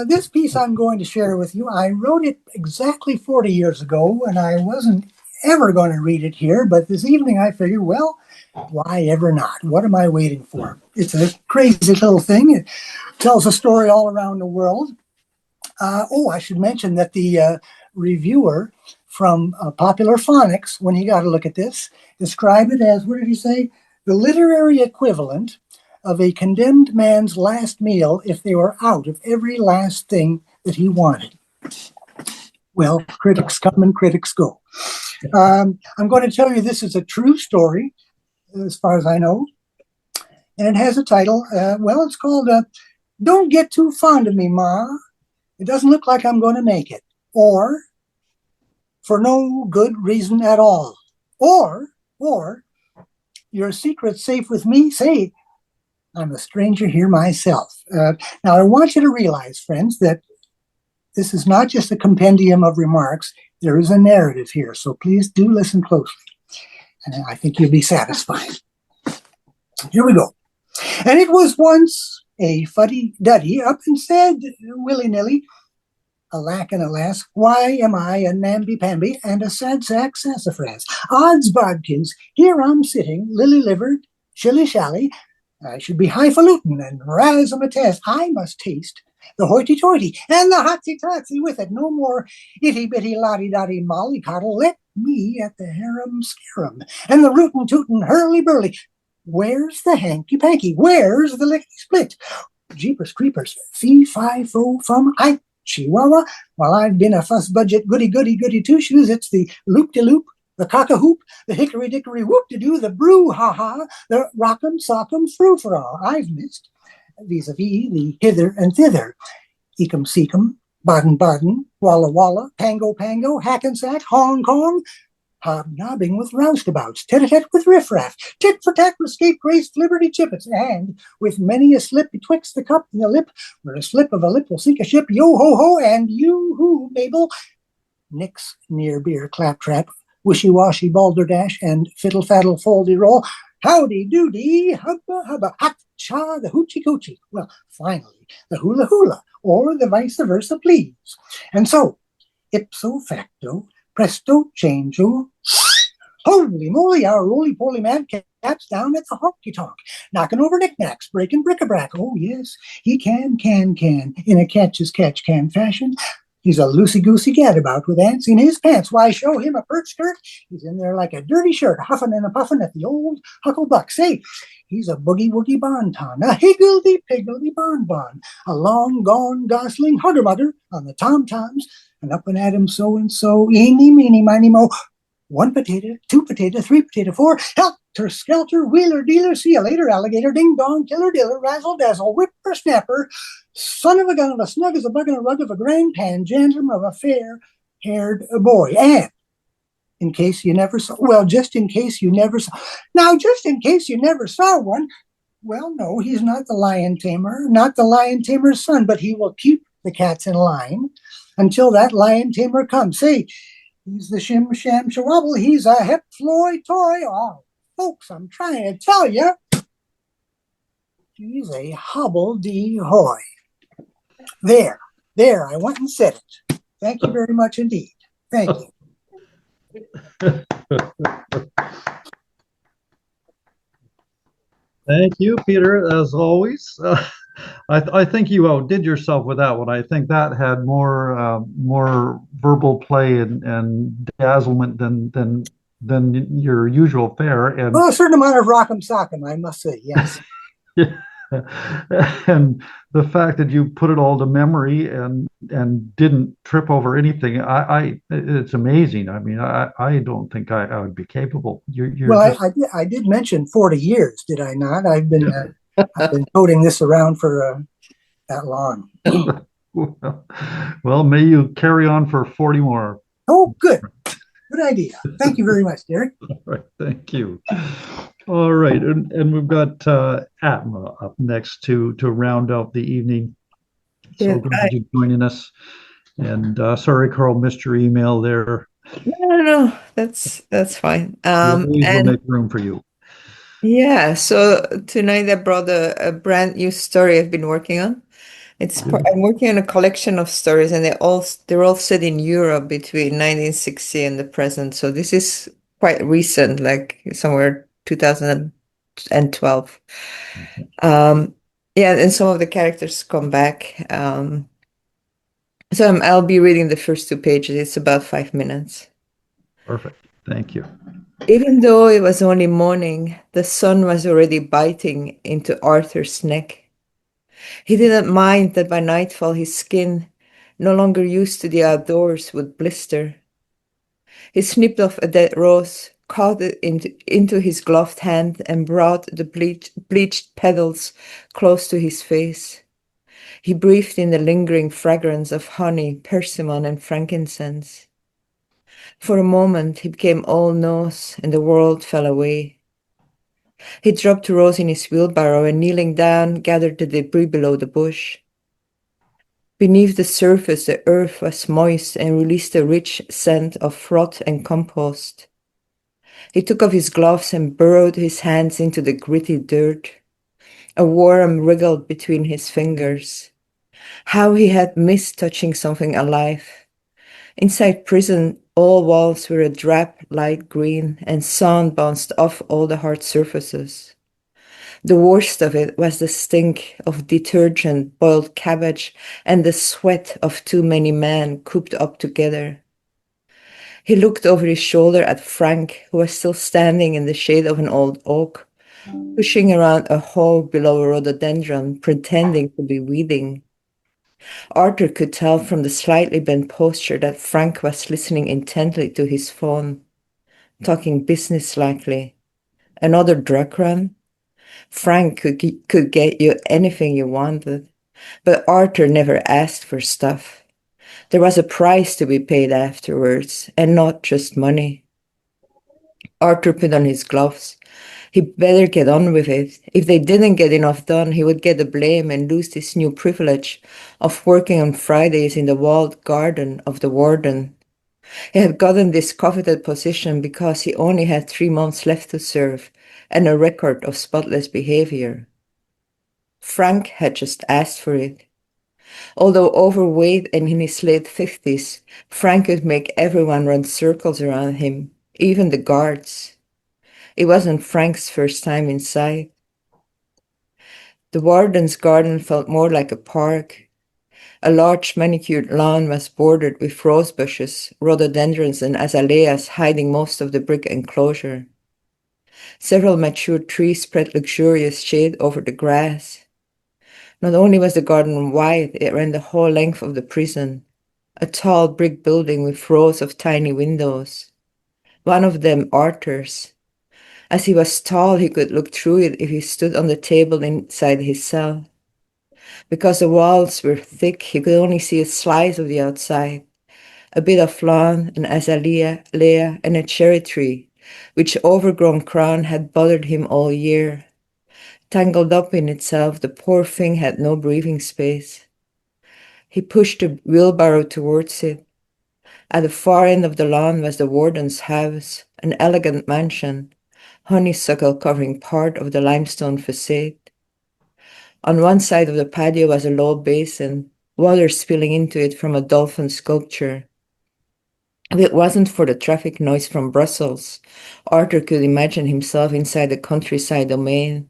this piece I'm going to share with you, I wrote it exactly 40 years ago, and I wasn't ever going to read it here, but this evening I figured, well, why ever not? What am I waiting for? It's a crazy little thing. It tells a story all around the world. I should mention that the reviewer from Popular Phonics, when he got a look at this, described it as, what did he say? The literary equivalent of a condemned man's last meal if they were out of every last thing that he wanted. Well, critics come and critics go. I'm going to tell you this is a true story, as far as I know. And it has a title. It's called Don't Get Too Fond of Me, Ma. It doesn't look like I'm going to make it. Or For No Good Reason at All. Or Your Secret's Safe with Me. Say, I'm a stranger here myself. Now, I want you to realize, friends, that this is not just a compendium of remarks. There is a narrative here, so please do listen closely. And I think you'll be satisfied. Here we go. And it was once a fuddy-duddy up and said, willy-nilly, alack and alas, why am I a namby-pamby and a sad-sack sassafras? Odds bodkins, here I'm sitting, lily-livered, shilly-shally. I should be highfalutin and razzmatazz. I must taste the hoity-toity and the hotsy-totsy with it. No more itty-bitty lotty-dotty mollycoddle. Let me at the harum-scarum and the rootin'-tootin' hurly-burly. Where's the hanky-panky? Where's the lickety-split? Jeepers creepers, fee-fi-fo-fum, Chihuahua. While I've been a fuss budget goody two-shoes, it's the loop-de-loop, the cock-a-hoop, the hickory-dickory whoop-de-doo, the brew-ha-ha, the rock'em sock'em frou-fra. I've missed vis-a-vis the hither and thither. Ecum-seecum, Baden-Baden, Walla-Walla, Pango-Pango, Hackensack, Hong Kong, hobnobbing with roustabouts, tete-a-tete with riffraff, tit-for-tat with scapegrace flibberty chippets, and with many a slip betwixt the cup and the lip, where a slip of a lip will sink a ship, yo-ho-ho, and you-hoo, Mabel. Nix, near beer, claptrap, wishy-washy, balderdash, and fiddle-faddle, foldy-roll. Howdy-doody, hubba-hubba, hot-cha, the hoochie-coochie. Well, finally, the hula-hula, or the vice versa, please. And so, ipso facto, presto changeo. Holy moly, our roly-poly man cat's down at the honky-tonk, knocking over knickknacks, breaking bric-a-brac. Oh, yes, he can, in a catch-as-catch-can fashion. He's a loosey-goosey gadabout with ants in his pants. Why, show him a pert skirt? He's in there like a dirty shirt, huffing and a-puffing at the old hucklebuck. Say, he's a boogie-woogie bon-ton, a higgledy-piggledy bon-bon, a long-gone gosling hugger-mugger on the tom-toms, and up and at him so-and-so, eeny, meeny, miny, mo. 1 potato, 2 potato, 3 potato, 4, helter-skelter, wheeler-dealer, see you later, alligator, ding-dong, killer-diller, razzle-dazzle, whipper-snapper, son of a gun of a snug as a bug and a rug of a grand panjandrum of a fair-haired boy. And in case you never saw, well, just in case you never saw, now, just in case you never saw one, well, no, he's not the lion tamer, not the lion tamer's son, but he will keep the cats in line until that lion tamer comes. Say, he's the shim-sham-shawabble, he's a hep-floy toy. Oh, folks, I'm trying to tell you, he's a hobble-de-hoy. There, I went and said it. Thank you very much indeed. Thank you. Thank you, Peter, as always. I think you outdid yourself with that one. I think that had more verbal play and dazzlement than your usual fare. And well, a certain amount of rock'em sock'em, I must say, yes. And the fact that you put it all to memory and didn't trip over anything, it's amazing. I mean, I don't think I would be capable. Well, I did mention 40 years, did I not? I've been toting this around for that long. Well, may you carry on for 40 more. Oh, good. Good idea. Thank you very much, Derek. All right, thank you. All right, and we've got Atma up next to round out the evening. So glad you're joining us. And sorry, Karl, missed your email there. No, that's fine. We'll make room for you. Yeah, so tonight I brought a brand new story I've been working on. I'm working on a collection of stories, and they're all set in Europe between 1960 and the present. So this is quite recent, like somewhere 2012. Yeah, and some of the characters come back. So I'll be reading the first 2 pages. It's about 5 minutes. Perfect. Thank you. Even though it was only morning, the sun was already biting into Arthur's neck. He didn't mind that by nightfall his skin no longer used to the outdoors, would blister. He snipped off a dead rose, caught it into his gloved hand, and brought the bleached petals close to his face. He breathed in the lingering fragrance of honey, persimmon, and frankincense. For a moment, he became all nose, and the world fell away. He dropped the rose in his wheelbarrow and, kneeling down, gathered the debris below the bush. Beneath the surface, the earth was moist and released a rich scent of rot and compost. He took off his gloves and burrowed his hands into the gritty dirt. A worm wriggled between his fingers. How he had missed touching something alive. Inside prison, all walls were a drab light green, and sand bounced off all the hard surfaces. The worst of it was the stink of detergent, boiled cabbage, and the sweat of too many men cooped up together. He looked over his shoulder at Frank, who was still standing in the shade of an old oak, pushing around a hole below a rhododendron, pretending to be weeding. Arthur could tell from the slightly bent posture that Frank was listening intently to his phone, talking businesslike. Another drug run? Frank could get you anything you wanted, but Arthur never asked for stuff. There was a price to be paid afterwards, and not just money. Arthur put on his gloves. He'd better get on with it. If they didn't get enough done, he would get the blame and lose this new privilege of working on Fridays in the walled garden of the warden. He had gotten this coveted position because he only had 3 months left to serve and a record of spotless behavior. Frank had just asked for it. Although overweight and in his late 50s, Frank could make everyone run circles around him, even the guards. It wasn't Frank's first time inside. The warden's garden felt more like a park. A large manicured lawn was bordered with rose bushes, rhododendrons, and azaleas hiding most of the brick enclosure. Several mature trees spread luxurious shade over the grass. Not only was the garden wide, it ran the whole length of the prison, a tall brick building with rows of tiny windows. One of them Arthur's. As he was tall, he could look through it if he stood on the table inside his cell. Because the walls were thick, he could only see a slice of the outside, a bit of lawn, an azalea, and a cherry tree, which overgrown crown had bothered him all year. Tangled up in itself, the poor thing had no breathing space. He pushed the wheelbarrow towards it. At the far end of the lawn was the warden's house, an elegant mansion, honeysuckle covering part of the limestone facade. On one side of the patio was a low basin, water spilling into it from a dolphin sculpture. If it wasn't for the traffic noise from Brussels, Arthur could imagine himself inside the countryside domain.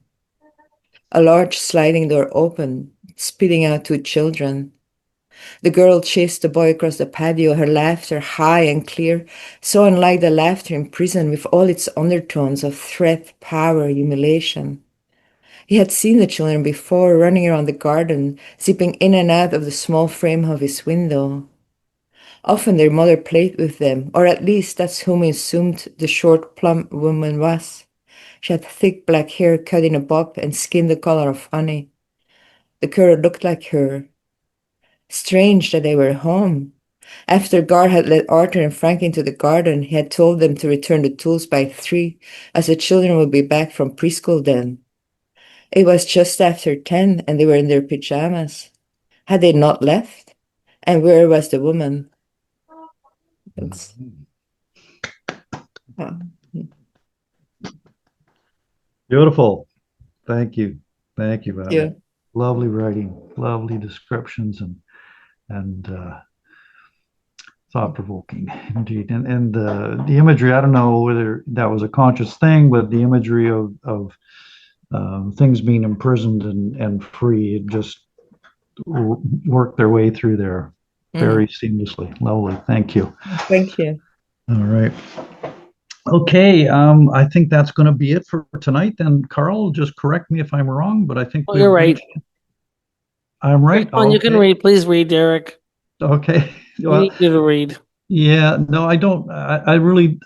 A large sliding door opened, spitting out 2 children. The girl chased the boy across the patio, her laughter high and clear, so unlike the laughter in prison with all its undertones of threat, power, humiliation. He had seen the children before, running around the garden, zipping in and out of the small frame of his window. Often their mother played with them, or at least that's whom he assumed the short, plump woman was. She had thick black hair cut in a bob and skin the color of honey. The girl looked like her. Strange that they were home. After Gar had led Arthur and Frank into the garden, he had told them to return the tools by 3, as the children would be back from preschool then. It was just after 10, and they were in their pajamas. Had they not left? And where was the woman? Beautiful. Thank you. Thank you, Vanessa. Yeah. Lovely writing, lovely descriptions, and thought-provoking indeed. And the imagery, I don't know whether that was a conscious thing, but the imagery of things being imprisoned and free, it just worked their way through there very seamlessly. Lovely. Thank you. Thank you. All right. Okay, I think that's going to be it for tonight. Then, Karl, just correct me if I'm wrong, but I think you're right. I'm right. You can read. Please read, Derek. Okay. You Well, need to read. yeah, no, I don't. I really,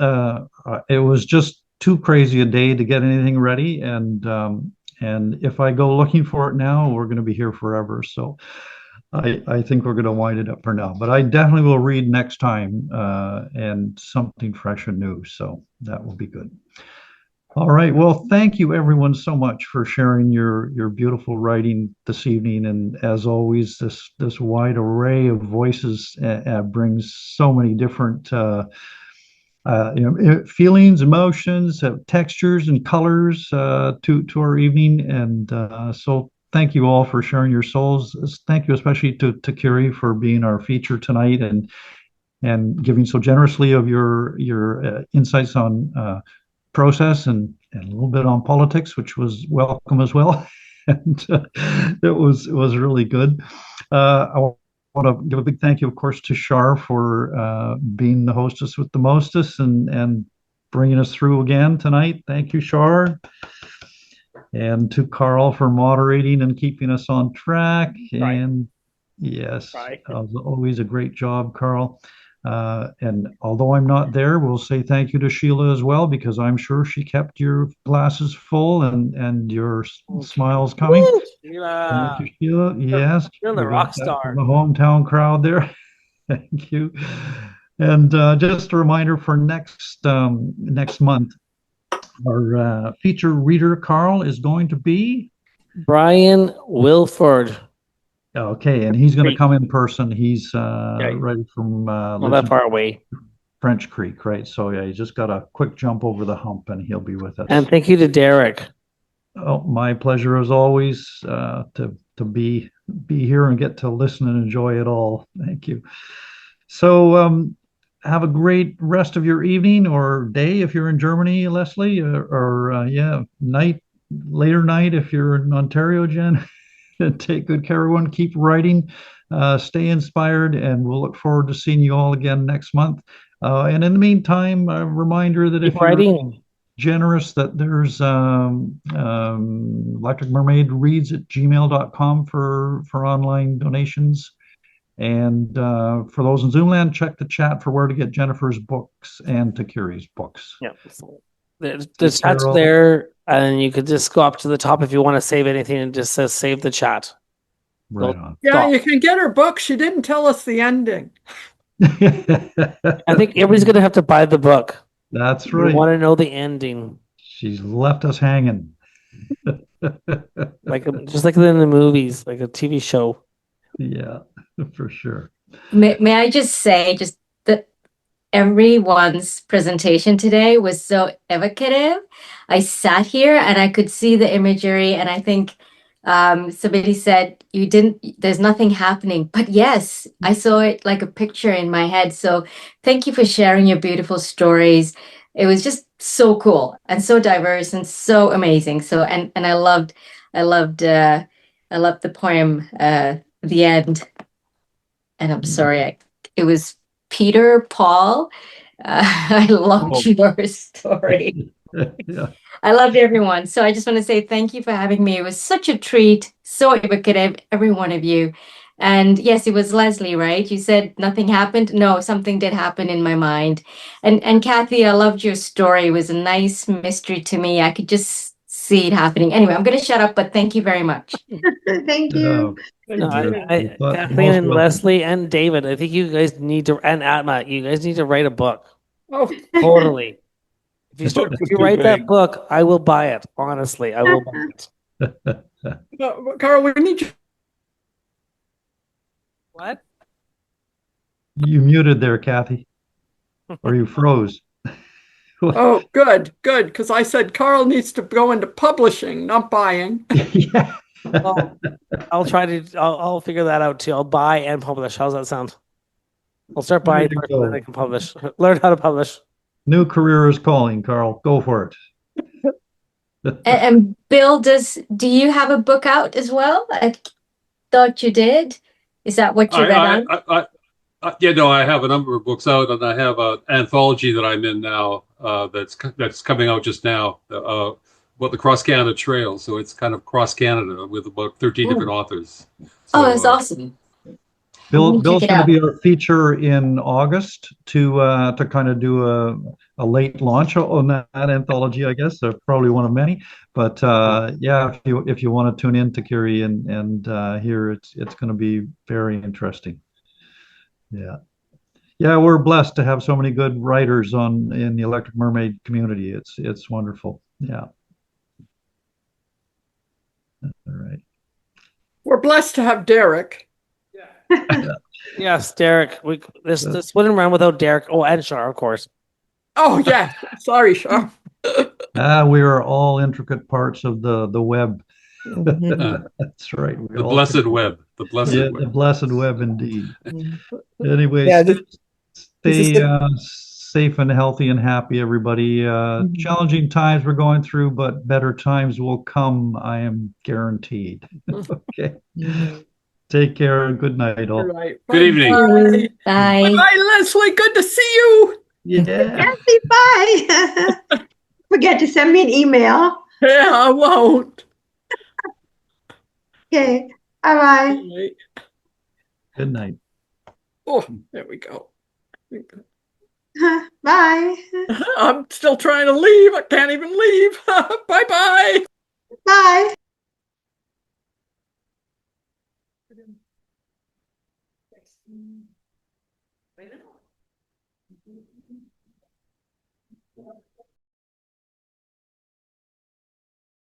it was just too crazy a day to get anything ready, and if I go looking for it now, we're going to be here forever. So I think we're going to wind it up for now. But I definitely will read next time, and something fresh and new. So that will be good. All right. Well, thank you everyone so much for sharing your beautiful writing this evening. And as always, this wide array of voices brings so many different feelings, emotions, textures, and colors to our evening. And so thank you all for sharing your souls. Thank you especially to Kiri for being our feature tonight and giving so generously of your insights on process and a little bit on politics, which was welcome as well. And it was really good. I want to give a big thank you, of course, to Char for being the hostess with the mostest and bringing us through again tonight. Thank you, Char. And to Karl for moderating and keeping us on track. Right. And yes, Right. always a great job, Karl. And although I'm not there, we'll say thank you to Sheila as well, because I'm sure she kept your glasses full and your smiles coming. Woo, Thank Sheila. you, Sheila. Yes, You're the we rock got that star. from the hometown crowd there. Thank you. And just a reminder for next month, our feature reader, Karl, is going to be Brian Wilford. okay, and he's going to come in person. He's Okay. right from Not lives that in far away. French Creek, right? So yeah, he's just got a quick jump over the hump, and he'll be with us. And thank you to Derek. Oh, my pleasure as always to be here and get to listen and enjoy it all. Thank you. So have a great rest of your evening or day if you're in Germany, Leslie, or yeah, later night if you're in Ontario, Jen. Take good care, everyone. Keep writing, stay inspired, and we'll look forward to seeing you all again next month. And in the meantime, a reminder that Keep if you're writing. generous, that there's Electric Mermaid reads at gmail.com for online donations. And for those in Zoomland, check the chat for where to get Jennifer's books and Tikiri's books. Yeah. The chat's there, and you could just go up to the top if you want to save anything and just says save the chat. Right on. Yeah, Stop. you can get her book. She didn't tell us the ending. I think everybody's going to have to buy the book. That's You right. want to know the ending. She's left us hanging. Just like in the movies, like a TV show. Yeah, for sure. May I just say just that everyone's presentation today was so evocative. I sat here and I could see the imagery, and I think somebody said there's nothing happening, but yes, I saw it like a picture in my head. So thank you for sharing your beautiful stories. It was just so cool and so diverse and so amazing. So and I loved the poem, the end. And I'm sorry, it was Peter Paul. I loved your story. Yeah. I loved everyone. So I just want to say thank you for having me. It was such a treat, so evocative, every one of you. And yes, it was Leslie, right? You said nothing happened. No, something did happen in my mind. And Kathy, I loved your story. It was a nice mystery to me. I could just see it happening. Anyway, I'm going to shut up, but thank you very much. Thank you. No, Kathleen and Leslie and David, I think you guys need to, and Atma, you guys need to write a book. Oh, totally. If you write that book, I will buy it. Honestly, I will buy it. Karl, we need you. What? You muted there, Kathy, or you froze. Oh, good, because I said Karl needs to go into publishing, not buying. Yeah. Well, I'll figure that out too. I'll buy and publish. How's that sound? I'll start buying first, and then I can publish. Learn how to publish. New career is calling, Karl. Go for it. And Bill, do you have a book out as well? I thought you did. Is that what you read on? Yeah, no, I have a number of books out, and I have an anthology that I'm in now that's coming out just now about the Cross Canada Trail. So it's kind of cross Canada with about 13 different authors. So, that's awesome. I'll Bill's check it going to out. be our feature in August to kind of do a late launch on that anthology, I guess. Probably one of many. But yeah, if you want to tune in to Tikiri and hear, it's going to be very interesting. Yeah. Yeah, we're blessed to have so many good writers in the Electric Mermaid community. It's wonderful. Yeah. All right. We're blessed to have Derek. Yes, Derek. This wouldn't run without Derek. Oh, and Char, of course. Oh, yeah. Sorry, Char. We are all intricate parts of the web. Mhm. That's right. The blessed web. The blessed Yeah, web. the blessed web indeed. Anyway, Yeah, this is stay safe and healthy and happy, everybody. Challenging times we're going through, but better times will come, I am guaranteed. Okay. Take care and good night, all. Right. Good evening. Bye. Bye. Bye, Leslie. Good to see you. Yeah. Nancy, bye. Forget to send me an email. Yeah, I won't. Okay. Bye Good night. Oh, there we go. bye. Bye. I'm still trying to leave. I can't even leave. Bye-bye. Bye.